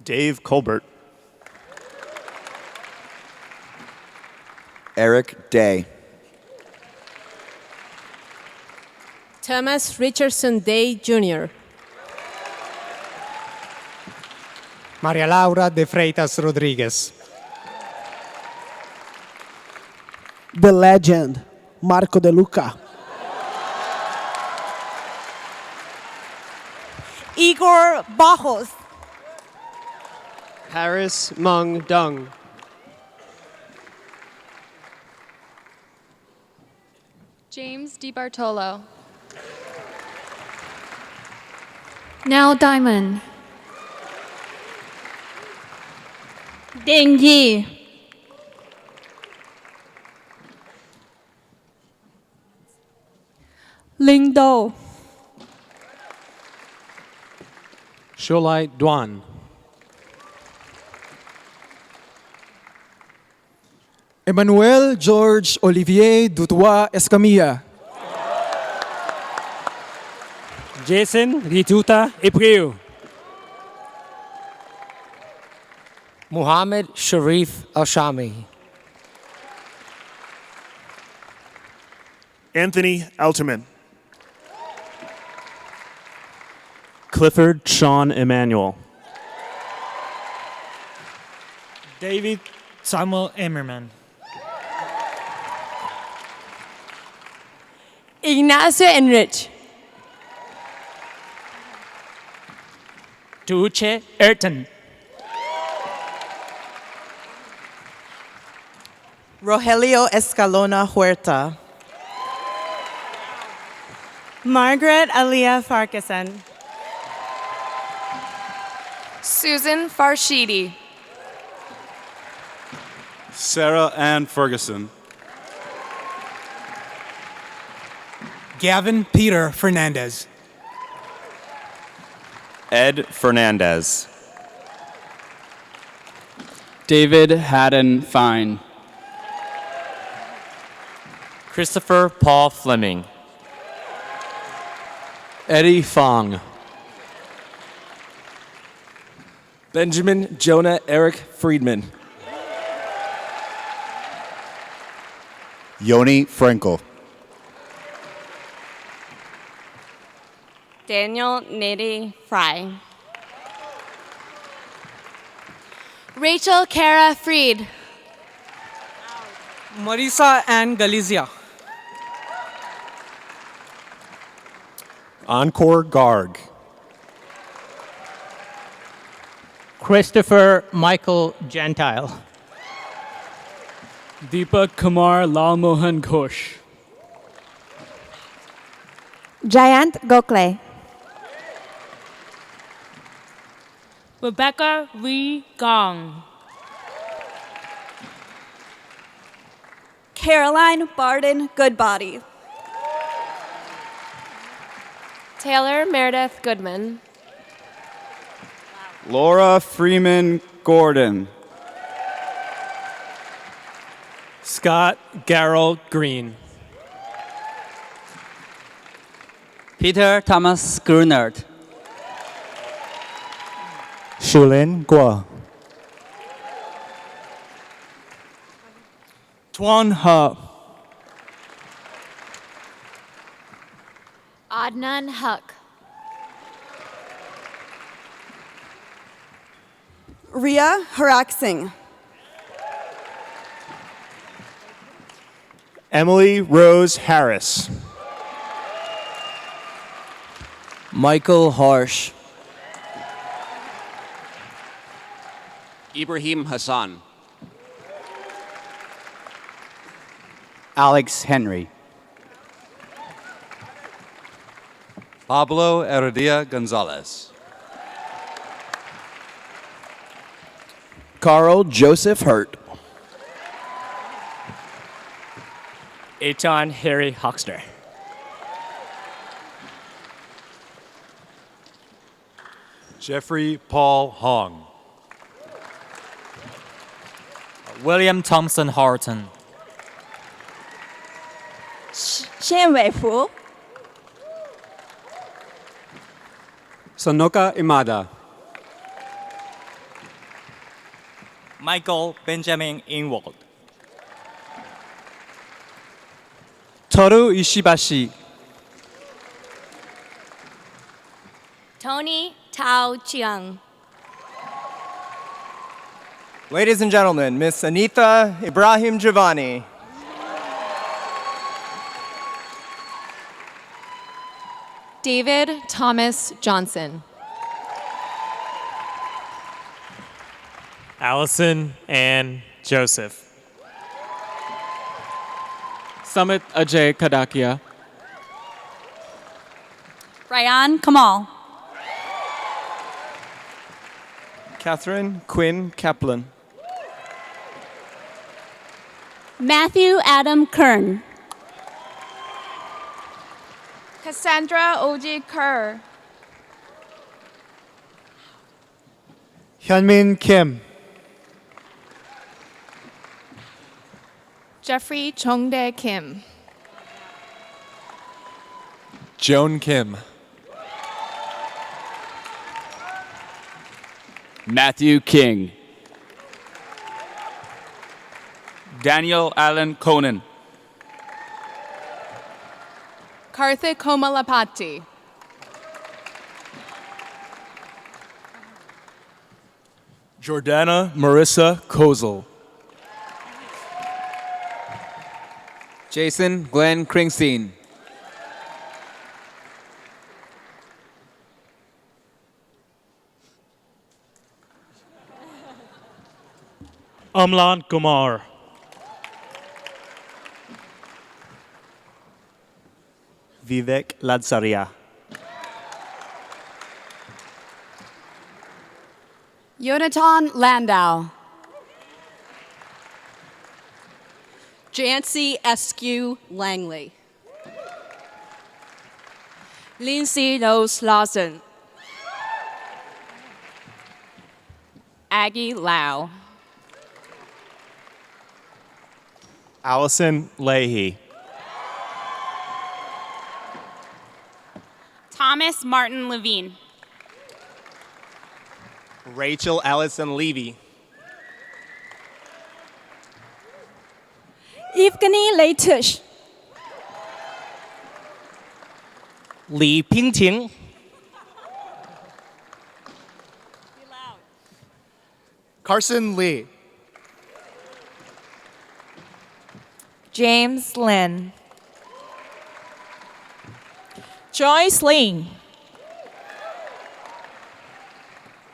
Dave Colbert. Eric Day. Thomas Richardson Day Jr. Maria Laura de Freitas Rodriguez. The legend, Marco De Luca. Igor Bajos. Harris Mung Dung. James DiBartolo. Now Diamond. Ding Yi. Ling Do. Sholai Duan. Emmanuel George Olivier Dutoit Escamilla. Jason Rituta Ipriu. Muhammad Sharif Al-Shami. Anthony Elterman. Clifford Sean Emmanuel. David Samuel Emmerman. Ignacio Enrich. Tuche Ayrton. Rogelio Escalona Huerta. Margaret Aliyah Farkason. Susan Farshidi. Sarah Ann Ferguson. Gavin Peter Fernandez. Ed Fernandez. David Haddon Fine. Christopher Paul Fleming. Eddie Fong. Benjamin Jonah Eric Friedman. Yoni Frankel. Daniel Nady Fry. Rachel Kara Freed. Marisa Ann Galizia. Encore Garg. Christopher Michael Gentile. Deepak Kumar Lalmohan Ghosh. Jayant Gokhale. Rebecca Ree Gong. Caroline Barden Goodbody. Taylor Meredith Goodman. Laura Freeman Gordon. Scott Garrell Green. Peter Thomas Grunert. Shulin Guo. Tuan Ha. Adnan Huck. Ria Harak Singh. Emily Rose Harris. Michael Harsh. Ibrahim Hassan. Alex Henry. Pablo Heredia Gonzalez. Carl Joseph Hurt. Eitan Harry Hoxter. Jeffrey Paul Hong. William Thompson Horton. Shen Weifu. Sonoka Imada. Michael Benjamin Ingwald. Toru Ishibashi. Tony Tao Chiang. Ladies and gentlemen, Miss Anita Ibrahim Giovanni. David Thomas Johnson. Allison Ann Joseph. Sumit Ajay Kadakia. Ryan Kamal. Catherine Quinn Kaplan. Matthew Adam Kern. Cassandra O.G. Kerr. Hyunmin Kim. Jeffrey Chongdae Kim. Joan Kim. Matthew King. Daniel Allen Conan. Karthik Komalapati. Jordana Marissa Kozel. Jason Glenn Kringstein. Amlan Kumar. Vivek Ladsaria. Jonathan Landau. Jancy Eskew Langley. Lindsay Rose Lawson. Aggie Lau. Allison Leahy. Thomas Martin Levine. Rachel Allison Levy. Evgeny Leitush. Li Pingqing. Carson Lee. James Lin. Joyce Lin.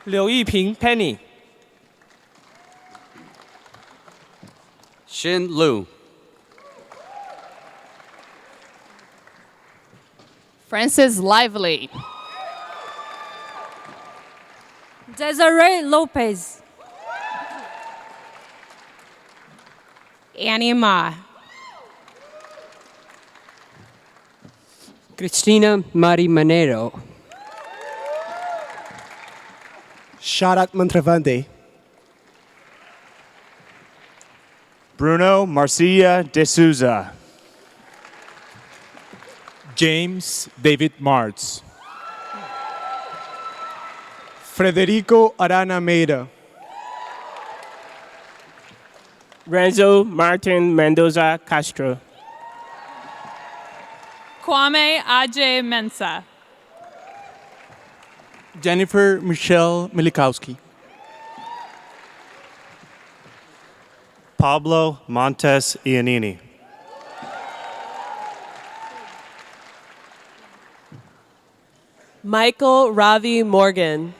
Liu Yiping Penny. Shin Lu. Francis Lively. Desiree Lopez. Annie Ma. Cristina Mari Manero. Sharat Mantravande. Bruno Marcia de Souza. James David Martz. Federico Arana Meira. Renzo Martin Mendoza Castro. Kwame Ajay Mensah. Jennifer Michelle Milikowski. Pablo Montes Iannini. Michael Ravi Morgan.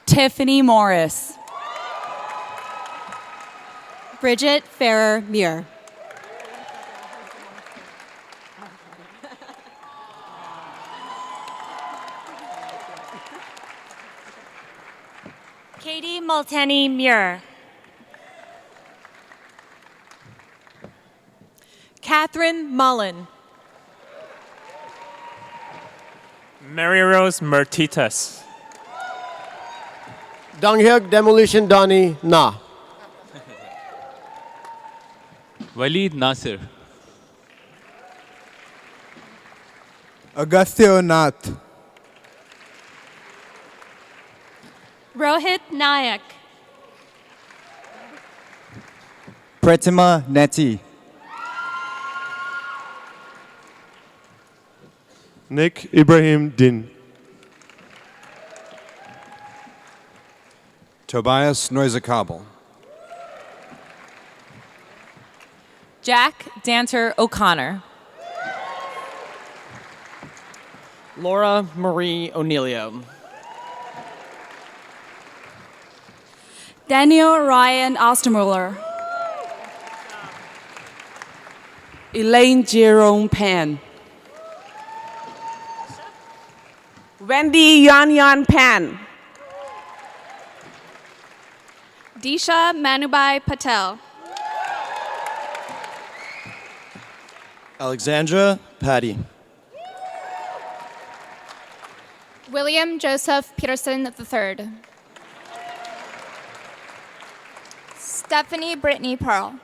Tiffany Morris. Bridget Ferrer Muir. Katie Multany Muir. Catherine Mullen. Mary Rose Mertitas. Donghyuk Demolition Donnie Na. Walid Nasir. Agastio Nath. Rohit Nayak. Pretima Neti. Nick Ibrahim Din. Tobias Noisakabel. Jack Danter O'Connor. Laura Marie O'Neilio. Daniel Ryan Ostermuller. Elaine Jerome Pan. Wendy Yan Pan. Disha Manubai Patel. Alexandra Patty. William Joseph Peterson III. Stephanie Brittany Pearl.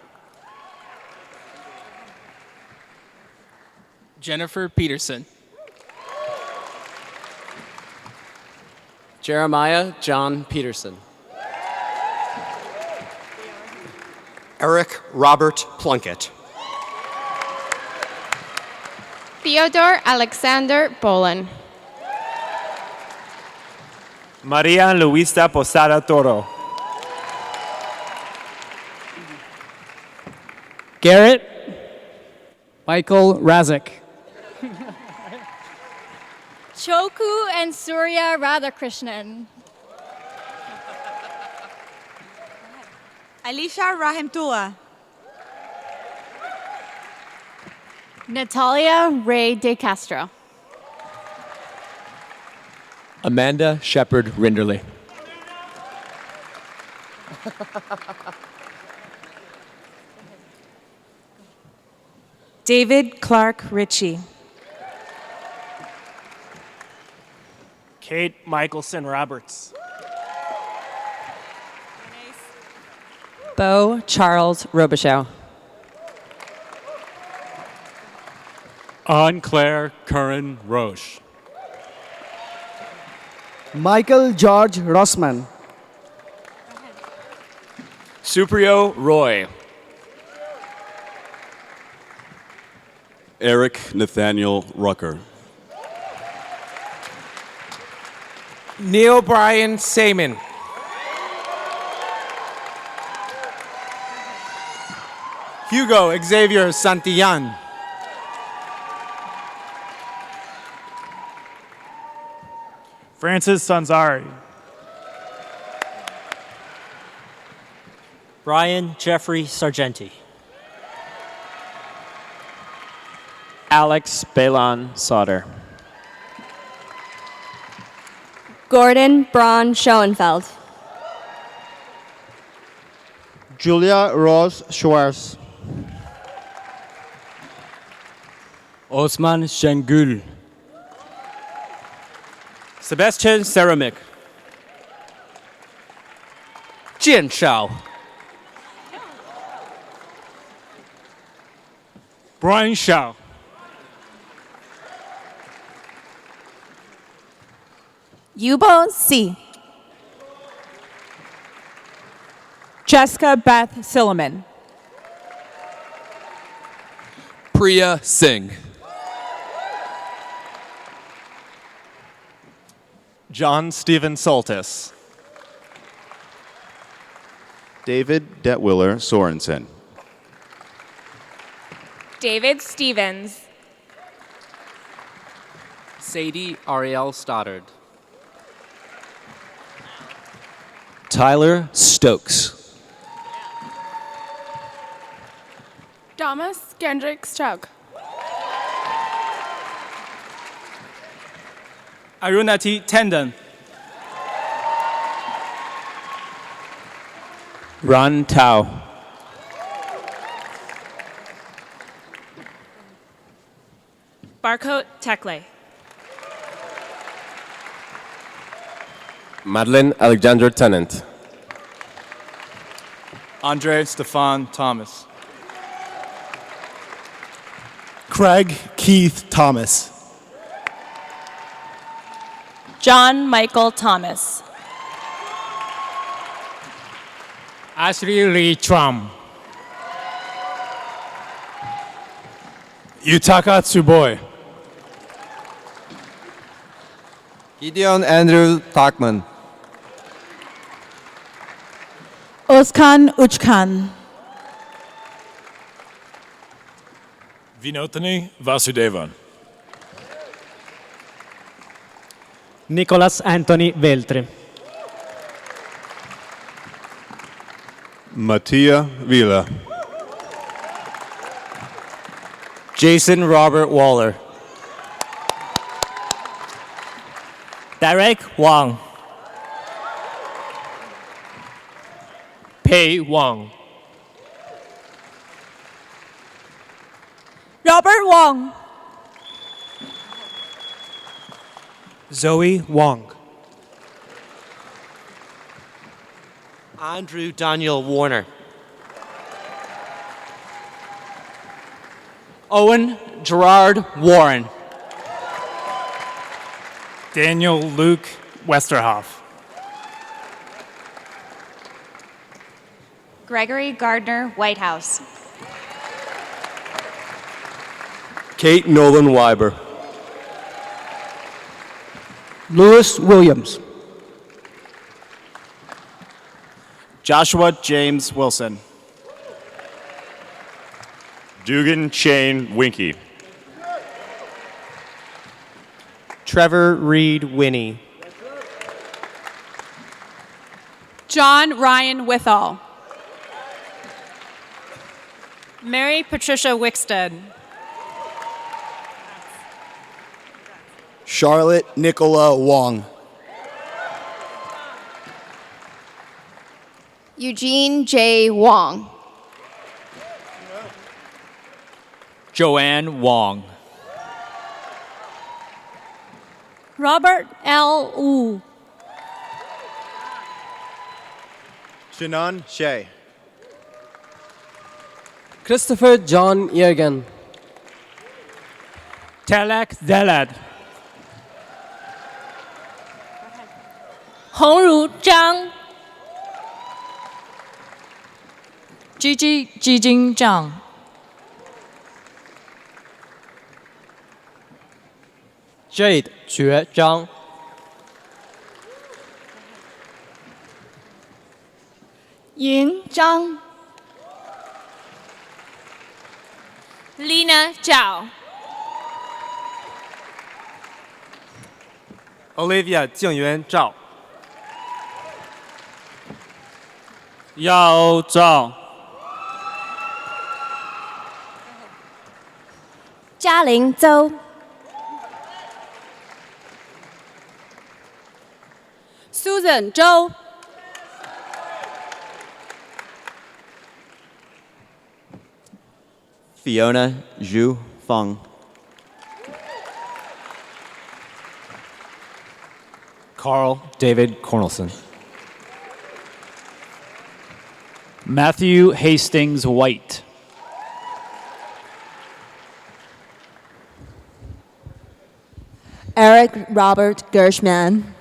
Jennifer Peterson. Jeremiah John Peterson. Eric Robert Plunkett. Theodore Alexander Bolin. Maria Luisa Posada Toro. Garrett Michael Razik. Choku and Surya Radhakrishnan. Alicia Rahimtula. Natalia Ray De Castro. Amanda Shepard Rinderly. David Clark Ritchie. Kate Michelson Roberts. Bo Charles Robichaux. Anne-Claire Curran Roche. Michael George Rossman. Suprio Roy. Eric Nathaniel Rucker. Neil Brian Saman. Hugo Xavier Santillan. Francis Sanzari. Brian Jeffrey Sargenti. Alex Balon Sauter. Gordon Braun Schoenfeld. Julia Rose Schwartz. Osman Şengül. Sebastian Ceramic. Jian Shao. Brian Shaw. Yubo C. Jessica Beth Silliman. Priya Singh. John Stephen Soltis. David Detwiller Sorensen. David Stevens. Sadie Ariel Stoddard. Tyler Stokes. Thomas Kendrick Strug. Arunati Tendon. Ron Tao. Barcoat Tekle. Madeleine Alexander Tennant. Andre Stefan Thomas. Craig Keith Thomas. John Michael Thomas. Ashley Lee Trum. Yutaka Tsuboi. Gideon Andrew Tachman. Oskan Uchkan. Vinotani Vasudevan. Nicholas Anthony Veltri. Mattia Vila. Jason Robert Waller. Derek Wang. Pei Wang. Robert Wong. Zoe Wong. Andrew Daniel Warner. Owen Gerard Warren. Daniel Luke Westerhoff. Gregory Gardner Whitehouse. Kate Nolan Weiber. Lewis Williams. Joshua James Wilson. Dugan Shane Winky. Trevor Reed Winnie. John Ryan Withall. Mary Patricia Wickstead. Charlotte Nicola Wong. Eugene J. Wong. Joanne Wong. Robert L. Wu. Shannon Shea. Christopher John Yergan. Telek Zelad. Hongru Zhang. Gigi Jijing Zhang. Jade Jue Zhang. Yin Zhang. Lina Zhao. Olivia Jingyuan Zhao. Yao Zhao. Jialing Zhou. Susan Zhou. Fiona Zhu Feng. Carl David Cornelson. Matthew Hastings White. Eric Robert Gershman.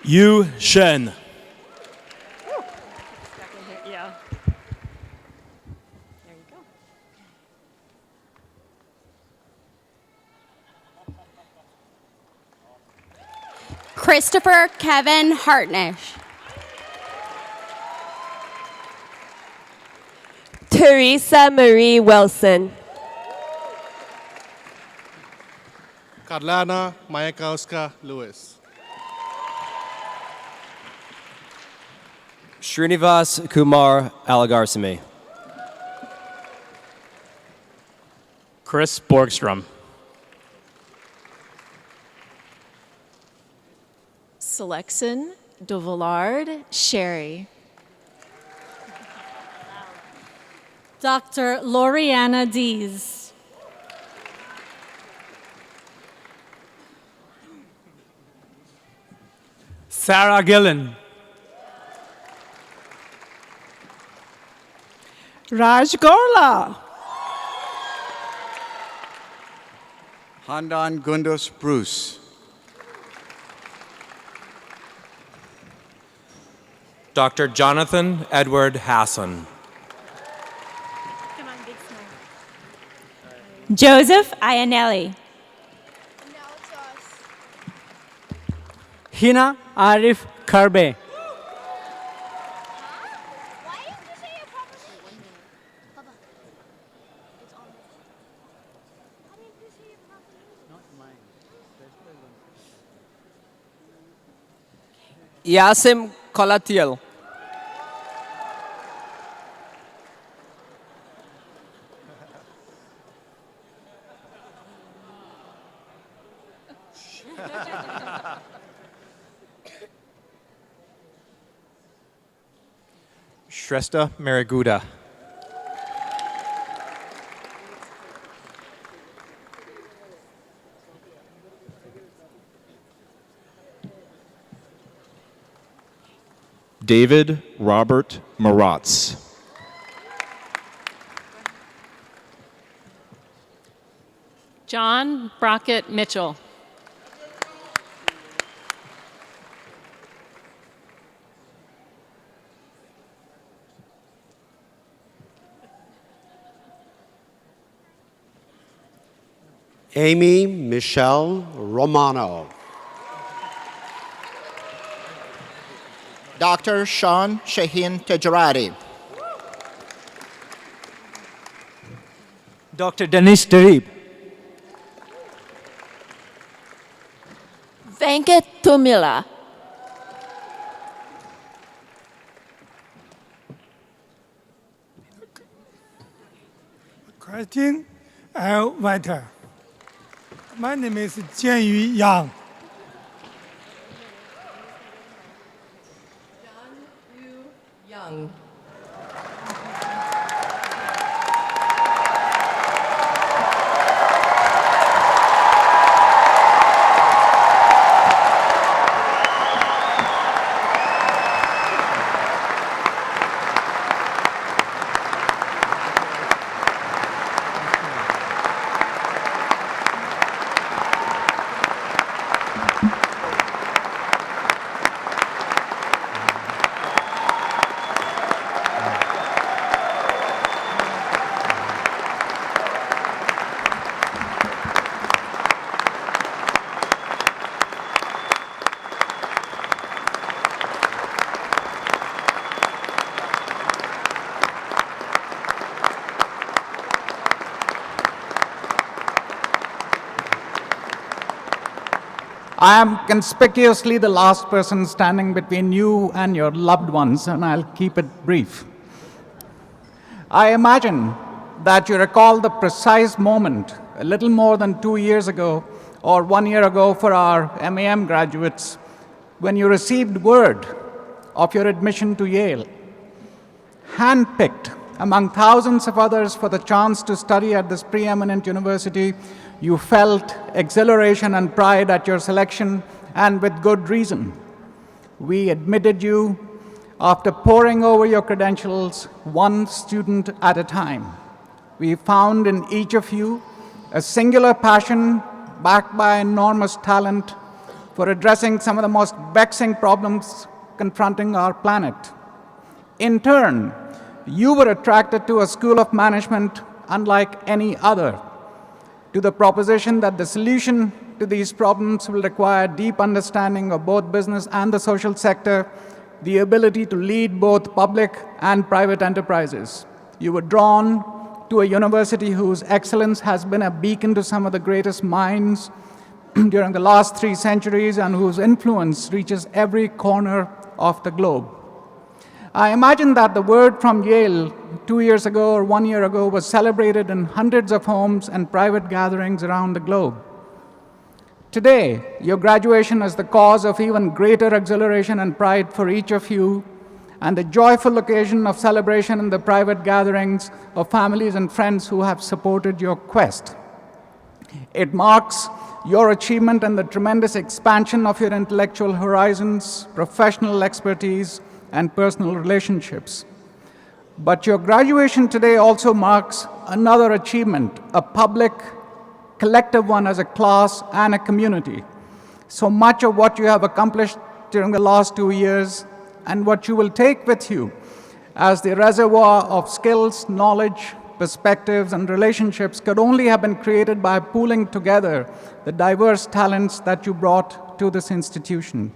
Yu Shen. Christopher Kevin Hartnish. Teresa Marie Wilson. Karlana Mayakowska Lewis. Srinivas Kumar Alagarsamy. Chris Borgstrom. Selexon Duvallard Sherry. Dr. Loriana Dees. Sarah Gillen. Raj Gorla. Handan Gundus Bruce. Dr. Jonathan Edward Hassan. Joseph Iannelli. Hina Arif Karbe. Yasim Kolatiel. Shrestha Mariguda. David Robert Maratz. John Brockett Mitchell. Amy Michelle Romano. Dr. Sean Shaheen Tejarati. Dr. Dennis Tarib. Venkat Tumila. Christine L. Whiter. My name is Jianyu Yang. Young. I am conspicuously the last person standing between you and your loved ones, and I'll keep it brief. I imagine that you recall the precise moment, a little more than 2 years ago, or 1 year ago for our MAM graduates, when you received word of your admission to Yale. Handpicked among thousands of others for the chance to study at this preeminent university, you felt exhilaration and pride at your selection, and with good reason. We admitted you after poring over your credentials, one student at a time. We found in each of you a singular passion backed by enormous talent for addressing some of the most vexing problems confronting our planet. In turn, you were attracted to a school of management unlike any other, to the proposition that the solution to these problems will require deep understanding of both business and the social sector, the ability to lead both public and private enterprises. You were drawn to a university whose excellence has been a beacon to some of the greatest minds during the last 3 centuries and whose influence reaches every corner of the globe. I imagine that the word from Yale 2 years ago or 1 year ago was celebrated in hundreds of homes and private gatherings around the globe. Today, your graduation is the cause of even greater exhilaration and pride for each of you, and the joyful occasion of celebration in the private gatherings of families and friends who have supported your quest. It marks your achievement and the tremendous expansion of your intellectual horizons, professional expertise, and personal relationships. But your graduation today also marks another achievement, a public, collective one as a class and a community. So much of what you have accomplished during the last 2 years and what you will take with you as the reservoir of skills, knowledge, perspectives, and relationships could only have been created by pooling together the diverse talents that you brought to this institution.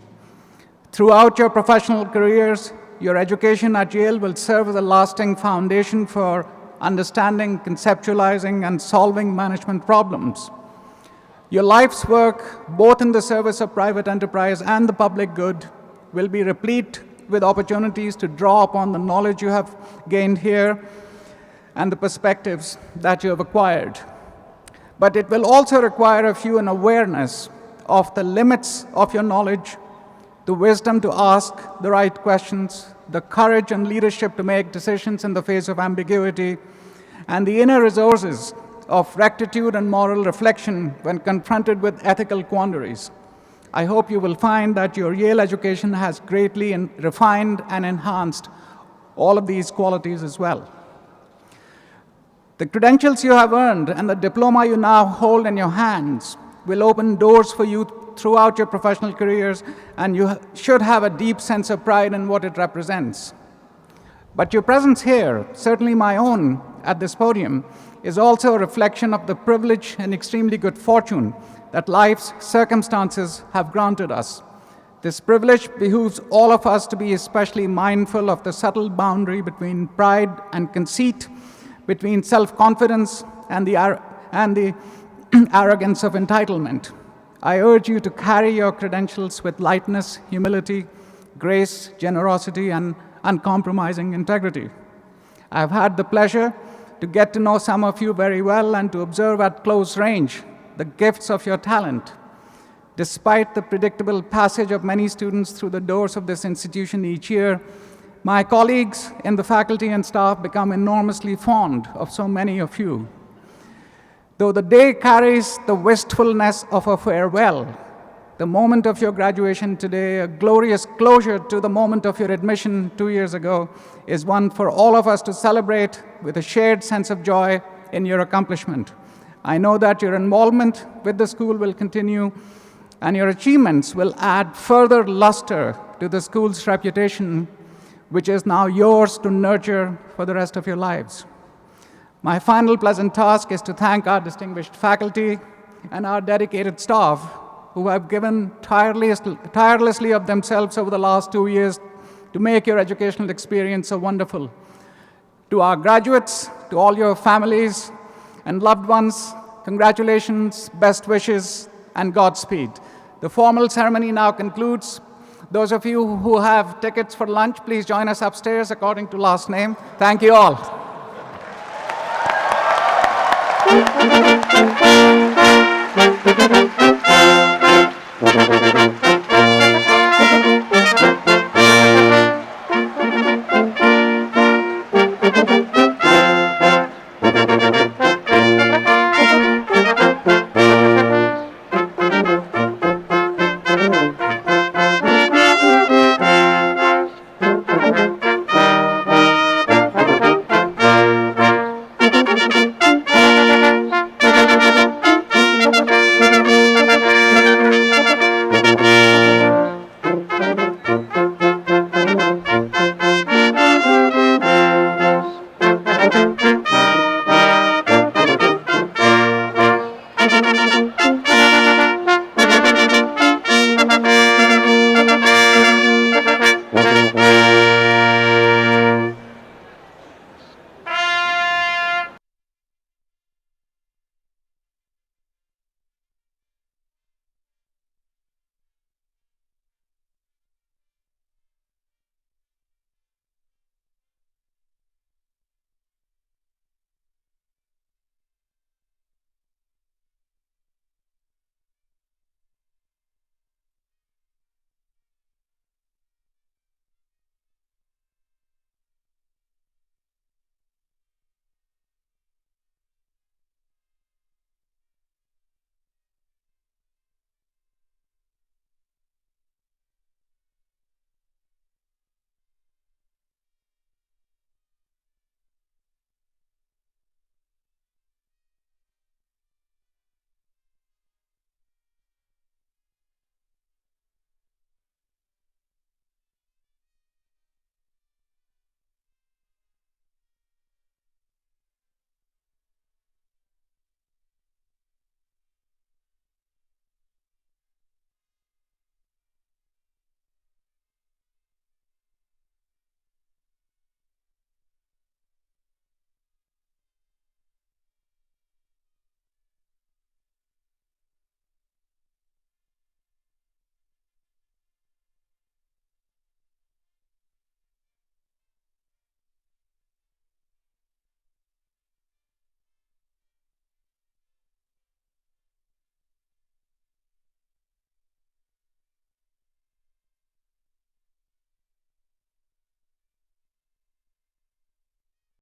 Throughout your professional careers, your education at Yale will serve as a lasting foundation for understanding, conceptualizing, and solving management problems. Your life's work, both in the service of private enterprise and the public good, will be replete with opportunities to draw upon the knowledge you have gained here and the perspectives that you have acquired. But it will also require of you an awareness of the limits of your knowledge, the wisdom to ask the right questions, the courage and leadership to make decisions in the face of ambiguity, and the inner resources of rectitude and moral reflection when confronted with ethical quandaries. I hope you will find that your Yale education has greatly refined and enhanced all of these qualities as well. The credentials you have earned and the diploma you now hold in your hands will open doors for you throughout your professional careers, and you should have a deep sense of pride in what it represents. But your presence here, certainly my own at this podium, is also a reflection of the privilege and extremely good fortune that life's circumstances have granted us. This privilege behooves all of us to be especially mindful of the subtle boundary between pride and conceit, between self-confidence and the arrogance of entitlement. I urge you to carry your credentials with lightness, humility, grace, generosity, and uncompromising integrity. I've had the pleasure to get to know some of you very well and to observe at close range the gifts of your talent. Despite the predictable passage of many students through the doors of this institution each year, my colleagues in the faculty and staff become enormously fond of so many of you. Though the day carries the wistfulness of a farewell, the moment of your graduation today, a glorious closure to the moment of your admission 2 years ago, is one for all of us to celebrate with a shared sense of joy in your accomplishment. I know that your involvement with the school will continue, and your achievements will add further luster to the school's reputation, which is now yours to nurture for the rest of your lives. My final pleasant task is to thank our distinguished faculty and our dedicated staff who have given tirelessly of themselves over the last 2 years to make your educational experience so wonderful. To our graduates, to all your families and loved ones, congratulations, best wishes, and Godspeed. The formal ceremony now concludes. Those of you who have tickets for lunch, please join us upstairs according to last name. Thank you all. Thank you.